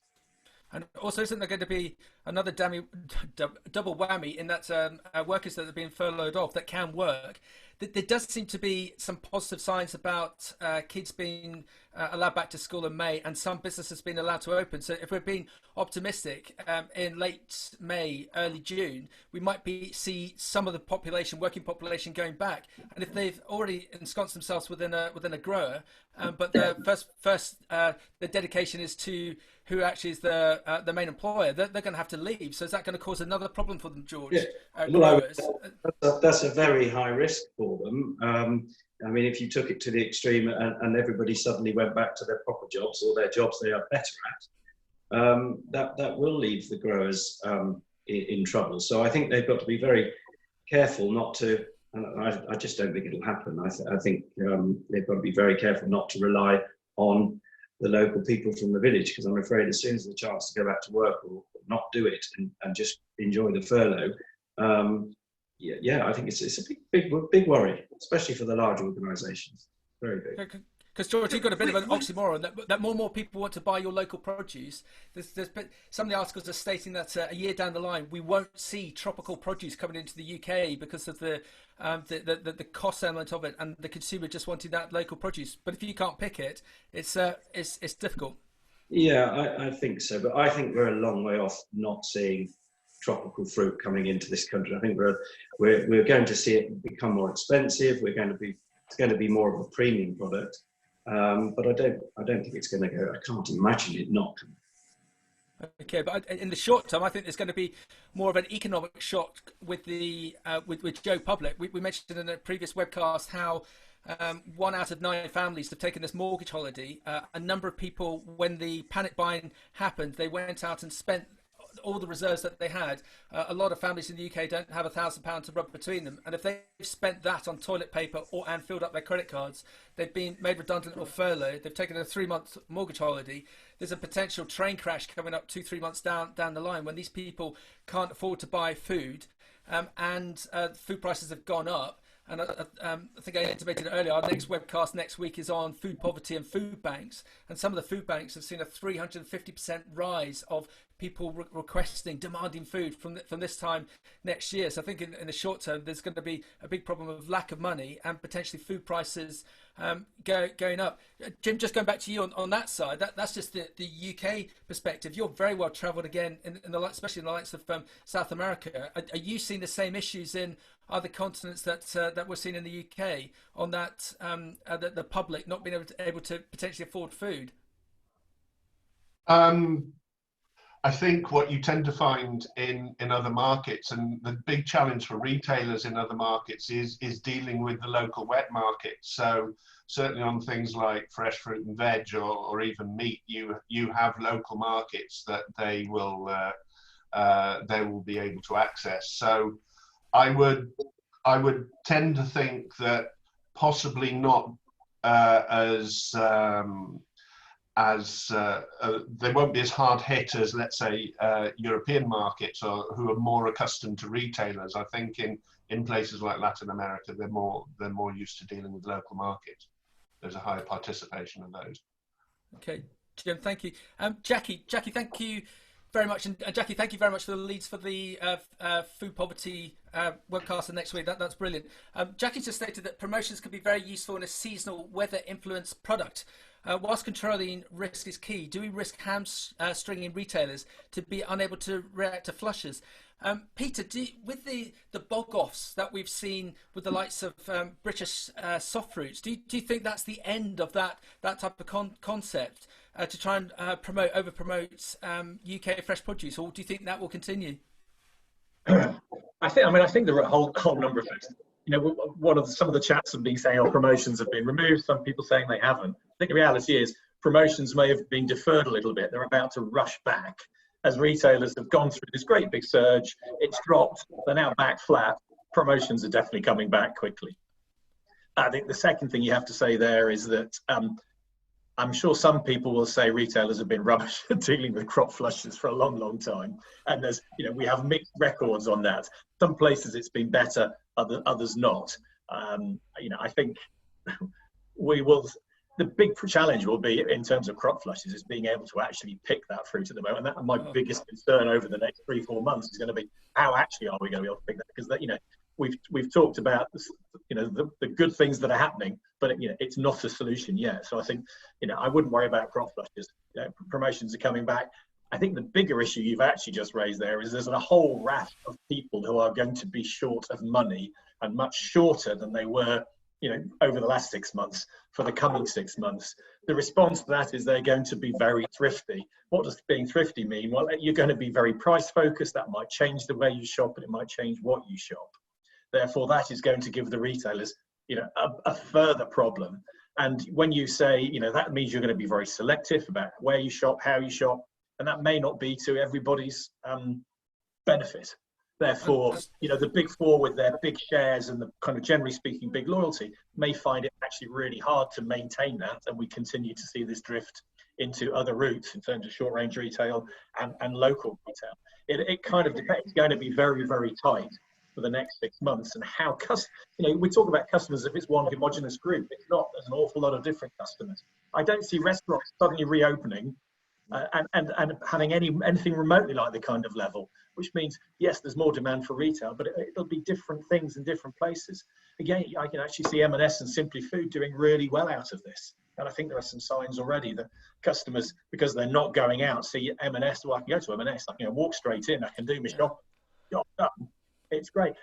And also, isn't there going to be another double whammy in that workers that are being furloughed off that can work? There does seem to be some positive signs about kids being allowed back to school in May, and some businesses being allowed to open. So if we're being optimistic, in late May, early June, we might see some of the working population going back. And if they've already ensconced themselves within a grower, but the the dedication is to who actually is the main employer, they're going to have to leave. So is that going to cause another problem for them, George? Yeah. Growers? That's a very high risk for them. I mean, if you took it to the extreme and everybody suddenly went back to their proper jobs or their jobs they are better at, that will leave the growers in trouble. So I think they've got to be very careful not to, and I just don't think it'll happen. I think they've got to be very careful not to rely on the local people from the village, because I'm afraid as soon as the chance to go back to work or not do it and just enjoy the furlough, I think it's a big worry, especially for the large organisations. Very big. Because George, you've got a bit of an oxymoron that more and more people want to buy your local produce. Some of the articles are stating that a year down the line we won't see tropical produce coming into the UK because of the cost element of it and the consumer just wanting that local produce. But if you can't pick it, it's difficult. Yeah, I think so. But I think we're a long way off not seeing tropical fruit coming into this country. I think we're going to see it become more expensive. It's going to be more of a premium product. But I don't think it's going to go. I can't imagine it not coming. Okay, but in the short term, I think there's going to be more of an economic shock with with Joe Public. We mentioned in a previous webcast how 1 out of 9 families have taken this mortgage holiday. A number of people, when the panic buying happened, they went out and spent all the reserves that they had. A lot of families in the UK don't have £1,000 to rub between them, and if they've spent that on toilet paper and filled up their credit cards, they've been made redundant or furloughed. They've taken a 3-month mortgage holiday. There's a potential train crash coming up 2-3 months down the line when these people can't afford to buy food, and food prices have gone up. And I think I intimated earlier, our next webcast next week is on food poverty and food banks. And some of the food banks have seen a 350% rise of people demanding food from this time next year. So I think in the short term, there's going to be a big problem of lack of money and potentially food prices going up. Jim, just going back to you on that side, that's just the UK perspective. You're very well travelled again, especially in the likes of South America. Are you seeing the same issues in other continents that we're seeing in the UK on that the public not being able to potentially afford food? I think what you tend to find in other markets, and the big challenge for retailers in other markets is dealing with the local wet markets. So certainly on things like fresh fruit and veg or even meat, you have local markets that they will be able to access. So I would tend to think that possibly not as they won't be as hard hit as, let's say, European markets, or who are more accustomed to retailers. I think in places like Latin America, they're more used to dealing with local markets. There's a higher participation of those. Okay, Jim, thank you. Jackie, thank you very much, and Jackie, thank you very much for the leads for the food poverty webcast next week. That's brilliant. Jackie just stated that promotions can be very useful in a seasonal, weather-influenced product. Whilst controlling risk is key, do we risk hamstringing retailers to be unable to react to flushes? Peter, with the bog-offs that we've seen with the likes of British soft fruits, do you think that's the end of that type of concept to try and over-promote UK fresh produce, or do you think that will continue? I think there are a whole number of things. You know, some of the chats have been saying, oh, promotions have been removed. Some people saying they haven't. I think the reality is promotions may have been deferred a little bit. They're about to rush back as retailers have gone through this great big surge. It's dropped. They're now back flat. Promotions are definitely coming back quickly. I think the second thing you have to say there is that I'm sure some people will say retailers have been rubbish at dealing with crop flushes for a long, long time. And we have mixed records on that. Some places it's been better, others not. I think the big challenge will be in terms of crop flushes is being able to actually pick that fruit at the moment. And my biggest concern over the next 3-4 months is going to be how actually are we going to be able to pick that? Because we've talked about the good things that are happening, but it's not a solution yet. So I think I wouldn't worry about crop flushes. Promotions are coming back. I think the bigger issue you've actually just raised there is there's a whole raft of people who are going to be short of money, and much shorter than they were over the last 6 months for the coming 6 months. The response to that is they're going to be very thrifty. What does being thrifty mean? Well, you're going to be very price focused. That might change the way you shop, and it might change what you shop. Therefore, that is going to give the retailers, a further problem. And when you say, that means you're going to be very selective about where you shop, how you shop, and that may not be to everybody's benefit. Therefore, the big four with their big shares and the kind of, generally speaking, big loyalty may find it actually really hard to maintain that. And we continue to see this drift into other routes in terms of short range retail and local retail. It kind of depends. It's going to be very, very tight for the next 6 months. And how, we talk about customers if it's one homogenous group. It's not. There's an awful lot of different customers. I don't see restaurants suddenly reopening and having anything remotely like the kind of level, which means, yes, there's more demand for retail, but it'll be different things in different places. Again, I can actually see M&S and Simply Food doing really well out of this. And I think there are some signs already that customers, because they're not going out, see M&S, well, I can go to M&S, I can walk straight in, I can do my shop done. It's great.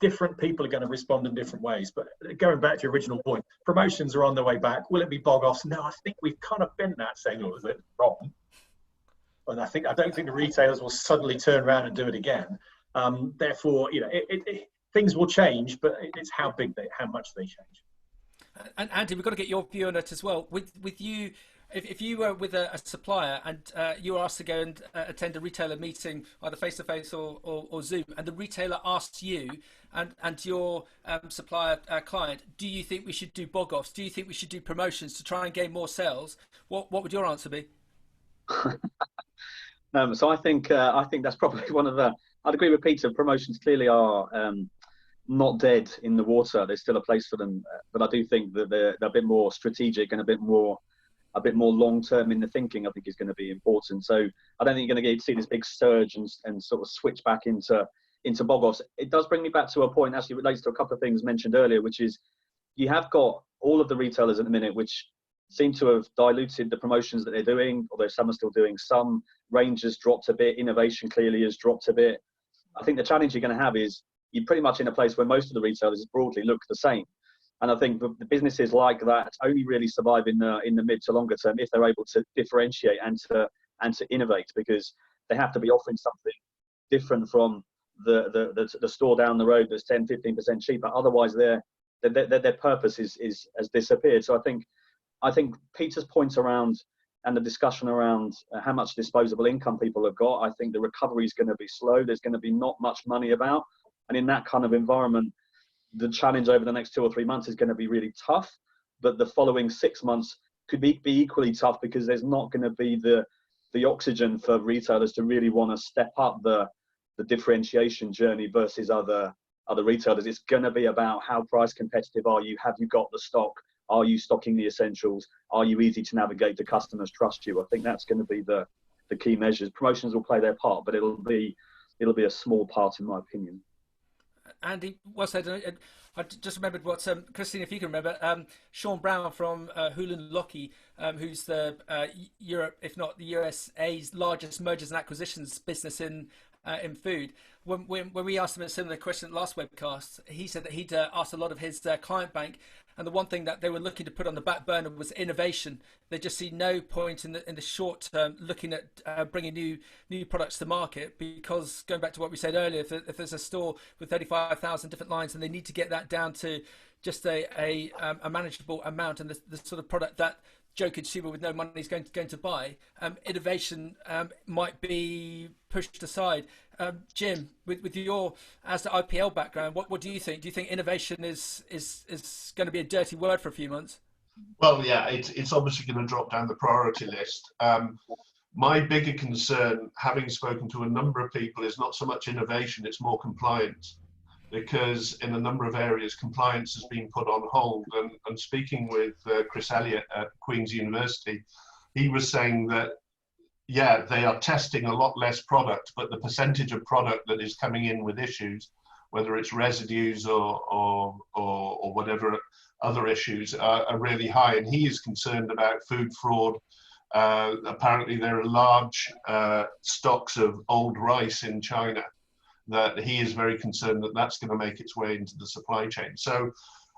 Different people are going to respond in different ways. But going back to your original point, promotions are on their way back. Will it be bog-offs? No, I think we've kind of been that saying, oh, is it wrong? And I don't think the retailers will suddenly turn around and do it again. Therefore, things will change, but it's how much they change. And Andy, we've got to get your view on it as well. With you, if you were with a supplier and you were asked to go and attend a retailer meeting, either face-to-face or Zoom, and the retailer asks you and your supplier client, do you think we should do bog-offs? Do you think we should do promotions to try and gain more sales? What would your answer be? So I think that's probably one of the. I'd agree with Peter. Promotions clearly are not dead in the water. There's still a place for them, but I do think that they're a bit more strategic and a bit more long term in the thinking. I think is going to be important. So I don't think you're going to see this big surge and sort of switch back into bog-offs. It does bring me back to a point actually relates to a couple of things mentioned earlier, which is you have got all of the retailers at the minute which seem to have diluted the promotions that they're doing, although some are still doing some. Range has dropped a bit, innovation clearly has dropped a bit. I think the challenge you're going to have is you're pretty much in a place where most of the retailers broadly look the same. And I think the businesses like that only really survive in the mid to longer term if they're able to differentiate and to innovate, because they have to be offering something different from the store down the road that's 10-15% cheaper. Otherwise their purpose has disappeared. So I think Peter's points around and the discussion around how much disposable income people have got, I think the recovery is going to be slow. There's going to be not much money about. And in that kind of environment, the challenge over the next 2 or 3 months is going to be really tough. But the following 6 months, could be equally tough, because there's not going to be the oxygen for retailers to really want to step up the differentiation journey versus other retailers. It's going to be about how price competitive are you? Have you got the stock? Are you stocking the essentials? Are you easy to navigate? Do customers trust you? I think that's going to be the key measures. Promotions will play their part, but it'll be a small part, in my opinion. Andy, what's that? I just remembered what, Christine, if you can remember, Sean Brown from Houlihan Lokey, who's the Europe, if not the USA's largest mergers and acquisitions business in food. When we asked him a similar question last webcast, he said that he'd asked a lot of his client bank, and the one thing that they were looking to put on the back burner was innovation. They just see no point in the short term looking at bringing new products to market, because going back to what we said earlier, if there's a store with 35,000 different lines and they need to get that down to just a manageable amount, and the sort of product that Joe consumer with no money is going to buy, innovation might be pushed aside. Jim, with your as the IPL background, what do you think? Do you think innovation is going to be a dirty word for a few months? Well, yeah, it's obviously going to drop down the priority list. My bigger concern, having spoken to a number of people, is not so much innovation, it's more compliance. Because in a number of areas, compliance has been put on hold. And speaking with Chris Elliott at Queen's University, he was saying that, yeah, they are testing a lot less product, but the percentage of product that is coming in with issues, whether it's residues or whatever other issues, are really high. And he is concerned about food fraud. Apparently, there are large stocks of old rice in China, that he is very concerned that that's going to make its way into the supply chain. So,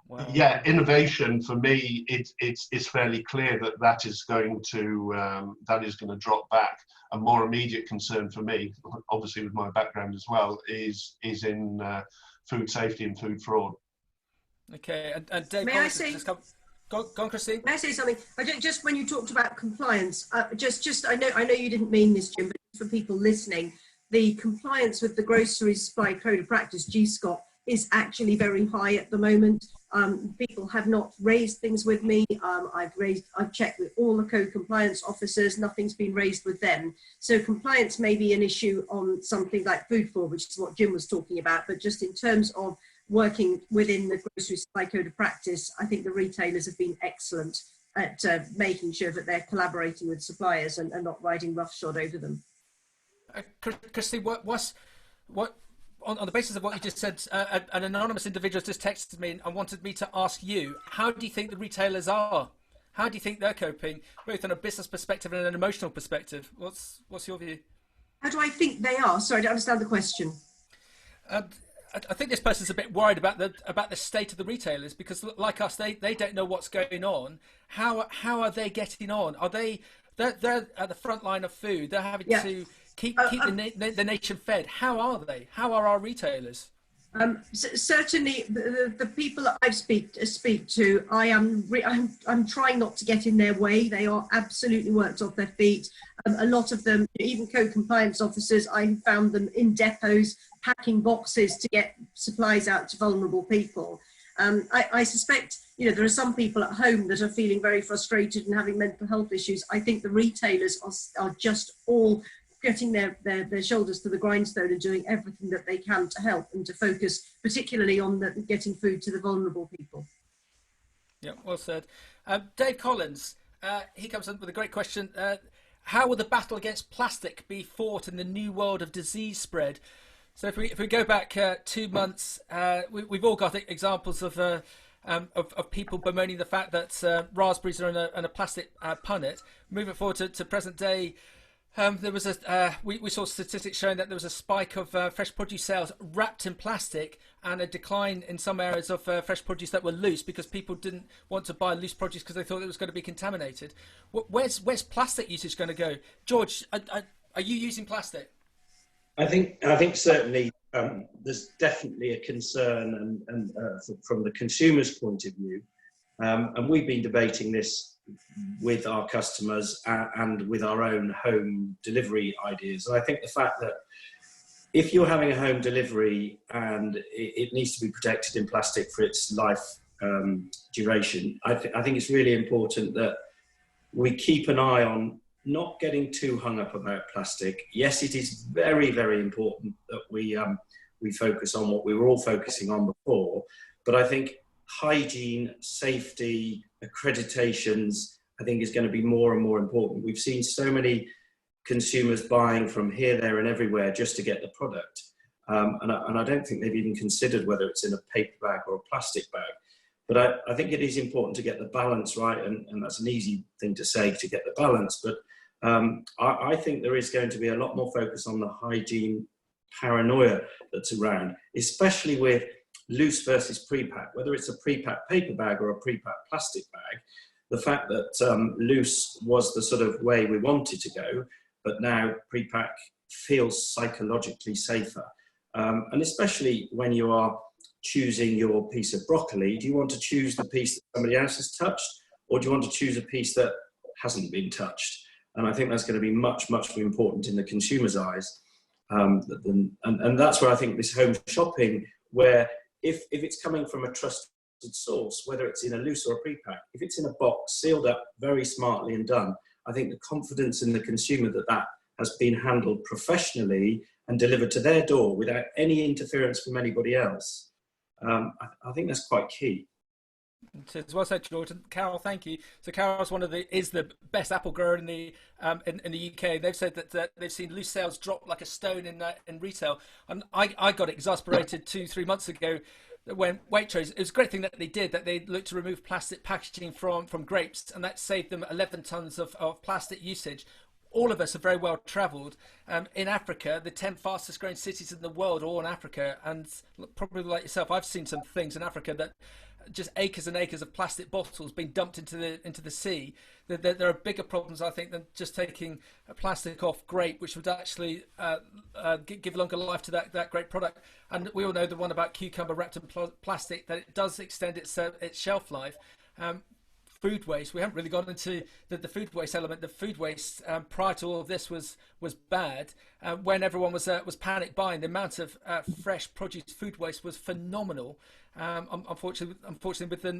wow. Yeah, innovation for me, it's fairly clear that is going to drop back. A more immediate concern for me, obviously with my background as well, is in food safety and food fraud. Okay, and Dave, may I say? Go on, Christine. May I say something? Just when you talked about compliance, I know you didn't mean this, Jim, but for people listening, the compliance with the Groceries Supply Code of Practice, GSCOP, is actually very high at the moment. People have not raised things with me. I've checked with all the code compliance officers. Nothing's been raised with them. So compliance may be an issue on something like food fraud, which is what Jim was talking about. But just in terms of working within the Grocery Supply Code of Practice, I think the retailers have been excellent at making sure that they're collaborating with suppliers and not riding roughshod over them. Christine, what on the basis of what you just said, an anonymous individual just texted me and wanted me to ask you, how do you think the retailers are? How do you think they're coping, both on a business perspective and an emotional perspective? What's your view? How do I think they are? Sorry, I don't understand the question. I think this person's a bit worried about the state of the retailers, because like us, they don't know what's going on. How are they getting on? They're at the front line of food. They're having to keep the nation fed. How are they? How are our retailers? Certainly, the people that I speak to, I'm trying not to get in their way. They are absolutely worked off their feet. A lot of them, even code compliance officers, I found them in depots packing boxes to get supplies out to vulnerable people. I suspect, there are some people at home that are feeling very frustrated and having mental health issues. I think the retailers are just all getting their shoulders to the grindstone and doing everything that they can to help and to focus particularly on getting food to the vulnerable people. Yeah, well said. Dave Collins, he comes up with a great question. How will the battle against plastic be fought in the new world of disease spread? So if we go back 2 months, we've all got examples of people bemoaning the fact that raspberries are in a plastic punnet. Moving forward to present day, there was we saw statistics showing that there was a spike of fresh produce sales wrapped in plastic, and a decline in some areas of fresh produce that were loose, because people didn't want to buy loose produce because they thought it was going to be contaminated. Where's plastic usage going to go? George, are you using plastic? I think certainly there's definitely a concern and from the consumer's point of view, and we've been debating this with our customers and with our own home delivery ideas. And I think the fact that if you're having a home delivery and it needs to be protected in plastic for its life duration, I think it's really important that we keep an eye on not getting too hung up about plastic. Yes, it is very, very important that we focus on what we were all focusing on before, but I think hygiene, safety, accreditations, I think is going to be more and more important. We've seen so many consumers buying from here, there and everywhere just to get the product. And I don't think they've even considered whether it's in a paper bag or a plastic bag. But I think it is important to get the balance right, and that's an easy thing to say, to get the balance. But I think there is going to be a lot more focus on the hygiene paranoia that's around, especially with loose versus pre-pack, whether it's a pre-packed paper bag or a pre-packed plastic bag. The fact that loose was the sort of way we wanted to go, but now pre-pack feels psychologically safer. And especially when you are choosing your piece of broccoli, do you want to choose the piece that somebody else has touched, or do you want to choose a piece that hasn't been touched? And I think that's going to be much, much more important in the consumer's eyes. And that's where I think this home shopping, where if it's coming from a trusted source, whether it's in a loose or a pre-pack, if it's in a box, sealed up very smartly and done, I think the confidence in the consumer that has been handled professionally and delivered to their door without any interference from anybody else, I think that's quite key. As well said, George. And Carol, thank you. So Carol's is the best apple grower in the UK. They've said that they've seen loose sales drop like a stone in retail. And I got exasperated 2-3 months ago when Waitrose, it was a great thing that they did, that they looked to remove plastic packaging from grapes, and that saved them 11 tons of plastic usage. All of us are very well travelled. In Africa, the 10 fastest growing cities in the world are all in Africa, and probably like yourself, I've seen some things in Africa that just acres and acres of plastic bottles being dumped into the sea. There are bigger problems, I think, than just taking plastic off grape, which would actually give longer life to that great product. And we all know the one about cucumber wrapped in plastic, that it does extend its shelf life. Food waste, we haven't really gone into the food waste element. The food waste prior to all of this was bad. When everyone was panic buying, the amount of fresh produce food waste was phenomenal. Unfortunately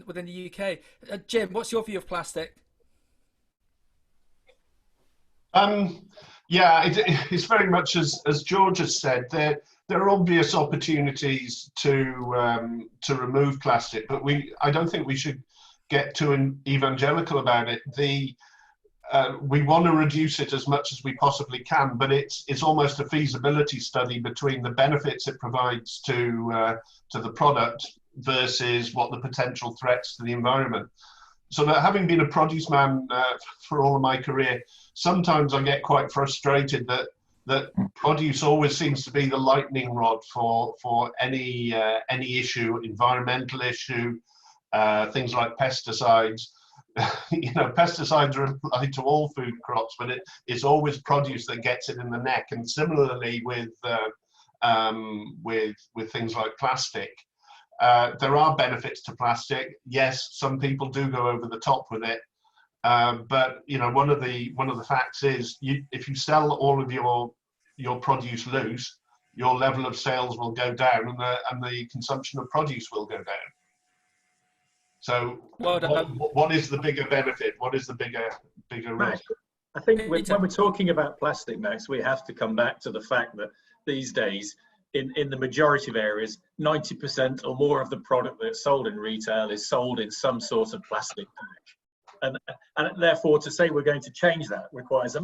within the UK. Jim, what's your view of plastic? Yeah, it's very much as George has said. There are obvious opportunities to remove plastic, but I don't think we should get too evangelical about it. We want to reduce it as much as we possibly can, but it's almost a feasibility study between the benefits it provides to the product versus what the potential threats to the environment. So that, having been a produce man for all of my career, sometimes I get quite frustrated that produce always seems to be the lightning rod for any issue, environmental issue, things like pesticides. Pesticides are applied to all food crops, but it's always produce that gets it in the neck. And similarly with things like plastic, there are benefits to plastic. Yes, some people do go over the top with it, but one of the facts is, if you sell all of your produce loose, your level of sales will go down, and the consumption of produce will go down. So what is the bigger benefit? What is the bigger risk? I think when we're talking about plastic, Max, we have to come back to the fact that these days, in the majority of areas, 90% or more of the product that's sold in retail is sold in some sort of plastic pack. And therefore, to say we're going to change that requires a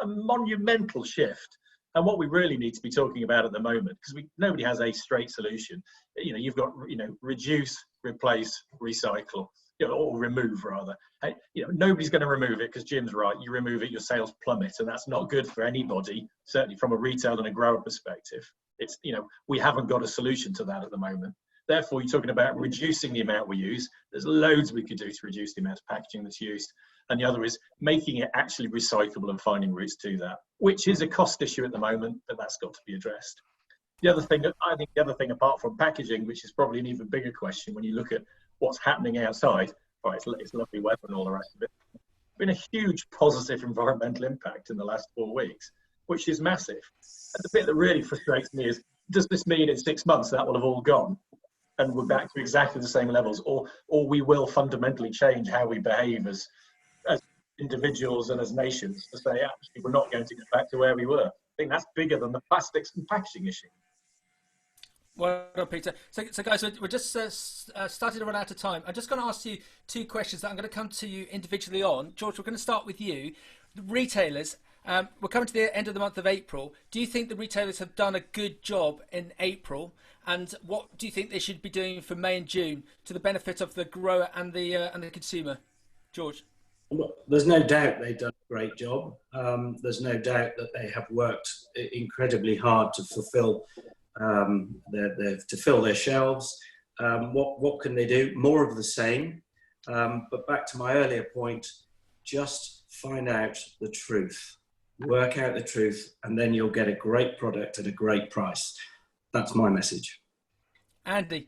monumental shift. And what we really need to be talking about at the moment, because nobody has a straight solution. You've got reduce, replace, recycle, or remove rather. Nobody's going to remove it, because Jim's right. You remove it, your sales plummet, and that's not good for anybody. Certainly from a retail and a grower perspective, it's we haven't got a solution to that at the moment. Therefore, you're talking about reducing the amount we use. There's loads we could do to reduce the amount of packaging that's used. And the other is making it actually recyclable and finding routes to that, which is a cost issue at the moment, but that's got to be addressed. The other thing apart from packaging, which is probably an even bigger question when you look at what's happening outside, right, it's lovely weather and all the rest of it. Been a huge positive environmental impact in the last 4 weeks, which is massive. And the bit that really frustrates me is, does this mean in 6 months that will have all gone and we're back to exactly the same levels, or we will fundamentally change how we behave as individuals and as nations to say, actually, we're not going to get back to where we were. I think that's bigger than the plastics and packaging issue. Well done, Peter. So guys, we're just starting to run out of time. I'm just going to ask you two questions that I'm going to come to you individually on. George, we're going to start with you. The retailers, we're coming to the end of the month of April. Do you think the retailers have done a good job in April? And what do you think they should be doing for May and June to the benefit of the grower and the consumer? George? Well, there's no doubt they've done a great job. There's no doubt that they have worked incredibly hard to fulfill to fill their shelves. What can they do? More of the same. But back to my earlier point, just find out the truth, work out the truth, and then you'll get a great product at a great price. That's my message. Andy?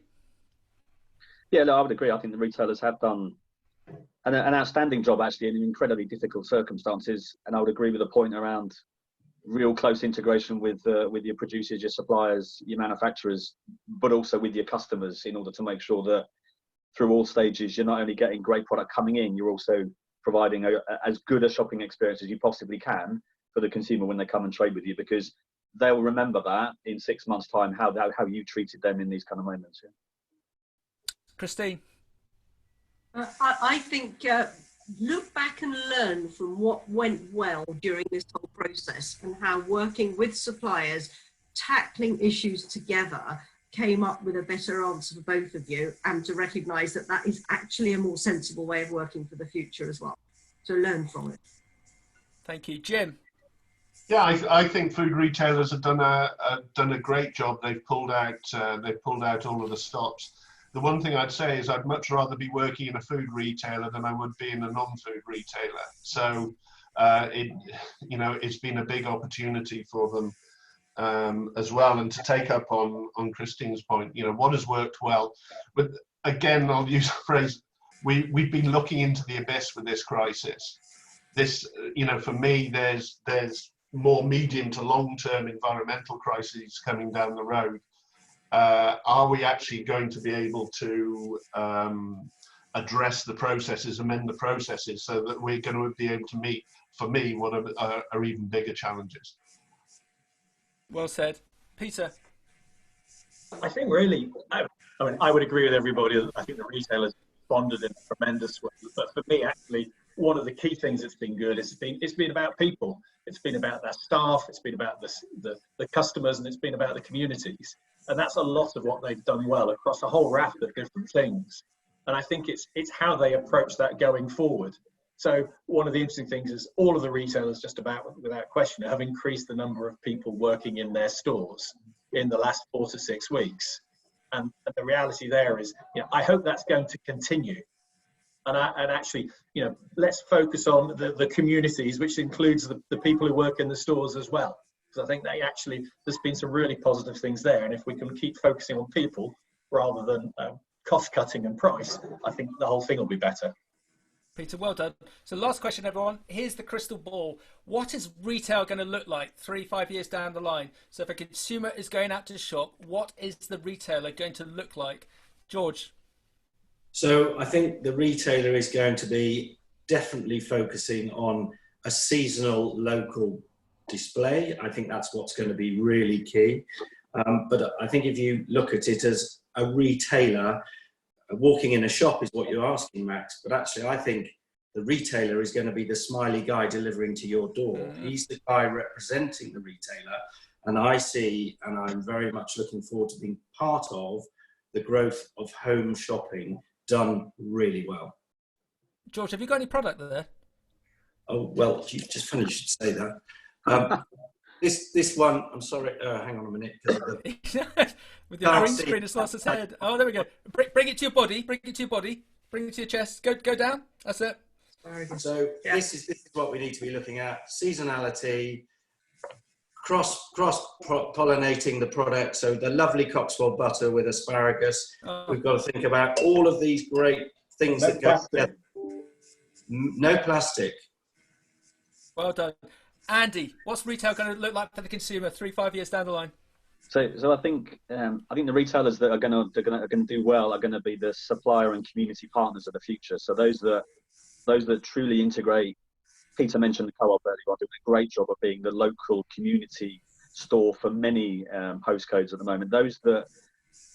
Yeah, no, I would agree. I think the retailers have done an outstanding job actually in incredibly difficult circumstances. And I would agree with the point around real close integration with your producers, your suppliers, your manufacturers, but also with your customers in order to make sure that through all stages, you're not only getting great product coming in, you're also providing as good a shopping experience as you possibly can for the consumer when they come and trade with you, because they'll remember that in 6 months' time, how you treated them in these kind of moments. Yeah. Christine? I think look back and learn from what went well during this whole process and how working with suppliers, tackling issues together came up with a better answer for both of you, and to recognise that that is actually a more sensible way of working for the future as well. So learn from it. Thank you. Jim? Yeah, I think food retailers have done a great job. They've pulled out all of the stops. The one thing I'd say is I'd much rather be working in a food retailer than I would be in a non-food retailer. So it's been a big opportunity for them as well. And to take up on Christine's point, what has worked well. But again, I'll use the phrase, we've been looking into the abyss with this crisis. This, for me, there's more medium to long-term environmental crises coming down the road. Are we actually going to be able to address the processes, amend the processes, so that we're going to be able to meet, for me, what are even bigger challenges? Well said. Peter? I think really, I would agree with everybody. I think the retailers responded in a tremendous way. But for me, actually, one of the key things that's been good is it's been about people. It's been about their staff. It's been about the customers, and it's been about the communities. And that's a lot of what they've done well across a whole raft of different things. And I think it's how they approach that going forward. So one of the interesting things is all of the retailers, just about without question, have increased the number of people working in their stores in the last 4 to 6 weeks. And the reality there is, I hope that's going to continue. And actually, let's focus on the communities, which includes the people who work in the stores as well. Because I think there's been some really positive things there. And if we can keep focusing on people rather than cost cutting and price, I think the whole thing will be better. Peter, well done. So last question, everyone. Here's the crystal ball. What is retail going to look like 3-5 years down the line? So if a consumer is going out to shop, what is the retailer going to look like? George? So I think the retailer is going to be definitely focusing on a seasonal local display. I think that's what's going to be really key. But I think if you look at it as a retailer, walking in a shop is what you're asking, Max. But actually, I think the retailer is going to be the smiley guy delivering to your door. Mm-hmm. He's the guy representing the retailer. And I'm very much looking forward to being part of the growth of home shopping done really well. George, have you got any product there? Oh, well, just funny you should say that. This one, I'm sorry, hang on a minute. With your green screen, it's lost its head. Oh, there we go. Bring it to your body. Bring it to your body. Bring it to your chest. Go down. That's it. So this is what we need to be looking at. Seasonality, cross-pollinating the product. So the lovely Cotswold butter with asparagus. Oh. We've got to think about all of these great things that go together. No plastic. Well done. Andy, what's retail going to look like for the consumer 3-5 years down the line? So I think the retailers that are going to do well are going to be the supplier and community partners of the future. So those that truly integrate Peter mentioned the co-op earlier on, doing a great job of being the local community store for many postcodes at the moment. Those that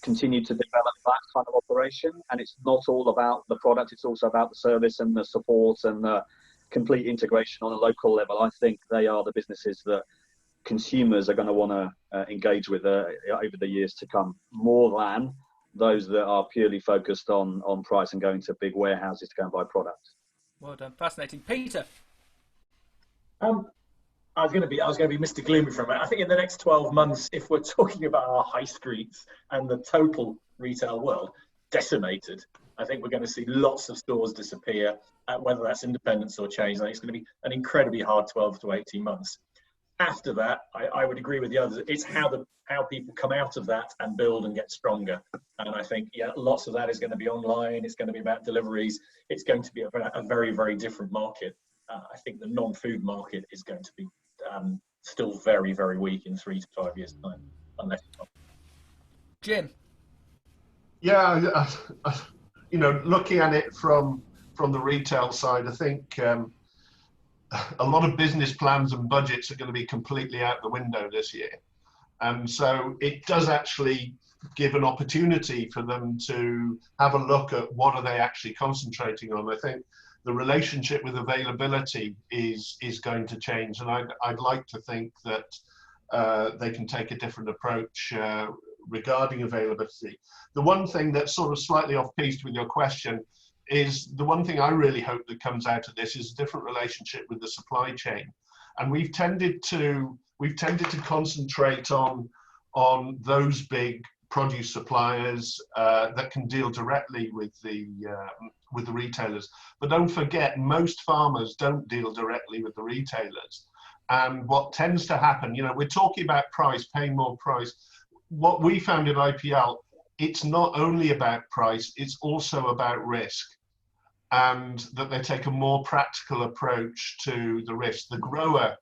continue to develop that kind of operation, and it's not all about the product, it's also about the service and the support and the complete integration on a local level. I think they are the businesses that consumers are going to want to engage with over the years to come, more than those that are purely focused on price and going to big warehouses to go and buy product. Well done, fascinating. Peter. I was going to be Mr. Gloomy for a minute. I think in the next 12 months, if we're talking about our high streets and the total retail world decimated, I think we're going to see lots of stores disappear, whether that's independents or chains. I think it's going to be an incredibly hard 12 to 18 months. After that, I would agree with the others. It's how people come out of that and build and get stronger. And I think, yeah, lots of that is going to be online. It's going to be about deliveries. It's going to be a very, very different market. I think the non-food market is going to be still very, very weak in 3 to 5 years' time, unless. Jim. Yeah, looking at it from the retail side, I think a lot of business plans and budgets are going to be completely out the window this year, and so it does actually give an opportunity for them to have a look at what are they actually concentrating on. I think the relationship with availability is going to change, and I'd like to think that they can take a different approach regarding availability. The one thing that's sort of slightly off-piste with your question is the one thing I really hope that comes out of this is a different relationship with the supply chain, and we've tended to concentrate on those big produce suppliers that can deal directly with the retailers. But don't forget, most farmers don't deal directly with the retailers. And what tends to happen, we're talking about price, paying more price. What we found at IPL, it's not only about price, it's also about risk. And that they take a more practical approach to the risk. The grower,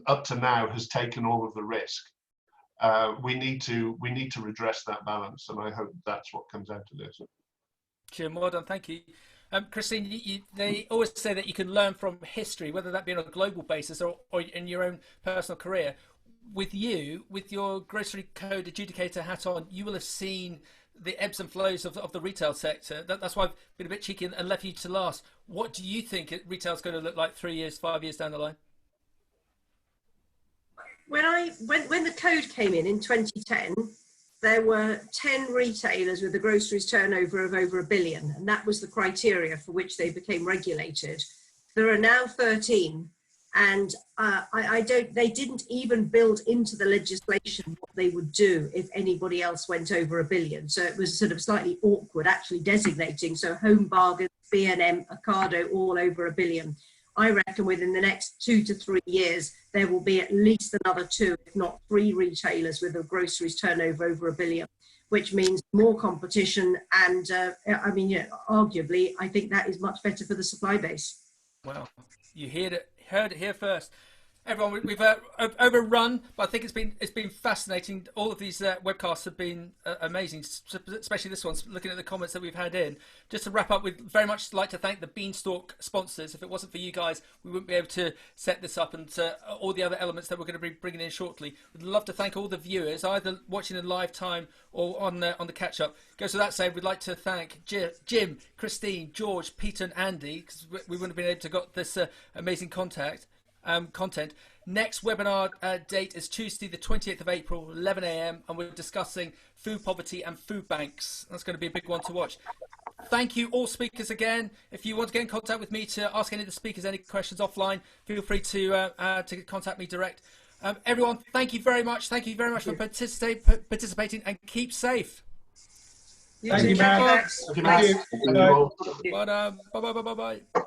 up to now, has taken all of the risk. We need to redress that balance, and I hope that's what comes out of this. Jim, well done, thank you. Christine, they always say that you can learn from history, whether that be on a global basis or in your own personal career. With you, with your grocery code adjudicator hat on, you will have seen the ebbs and flows of the retail sector. That's why I've been a bit cheeky and left you to last. What do you think retail is going to look like 3 years, 5 years down the line? When the code came in 2010, there were 10 retailers with a groceries turnover of over £1 billion, and that was the criteria for which they became regulated. There are now 13, and they didn't even build into the legislation what they would do if anybody else went over £1 billion. So it was sort of slightly awkward actually designating. So Home Bargains, B&M, Ocado, all over £1 billion. I reckon within the next 2 to 3 years, there will be at least another 2, if not 3 retailers with a groceries turnover over £1 billion, which means more competition. And arguably, I think that is much better for the supply base. Well, you heard it here first. Everyone, we've overrun, but I think it's been fascinating. All of these webcasts have been amazing, especially this one. Looking at the comments that we've had in, just to wrap up, we'd very much like to thank the Beanstalk sponsors. If it wasn't for you guys, we wouldn't be able to set this up and all the other elements that we're going to be bringing in shortly. We'd love to thank all the viewers, either watching in live time or on the catch up. Goes without saying, we'd like to thank Jim, Christine, George, Peter, and Andy, because we wouldn't have been able to got this amazing content. Next webinar date is Tuesday the 28th of April, 11 a.m, and we're discussing food poverty and food banks. That's going to be a big one to watch. Thank you all speakers again. If you want to get in contact with me to ask any of the speakers any questions offline, feel free to contact me direct. Everyone, thank you very much. Thank you very much for participating, and keep safe. Thank you, Matt. Thank you, Matt. Thank you. Thank you all. Bye bye.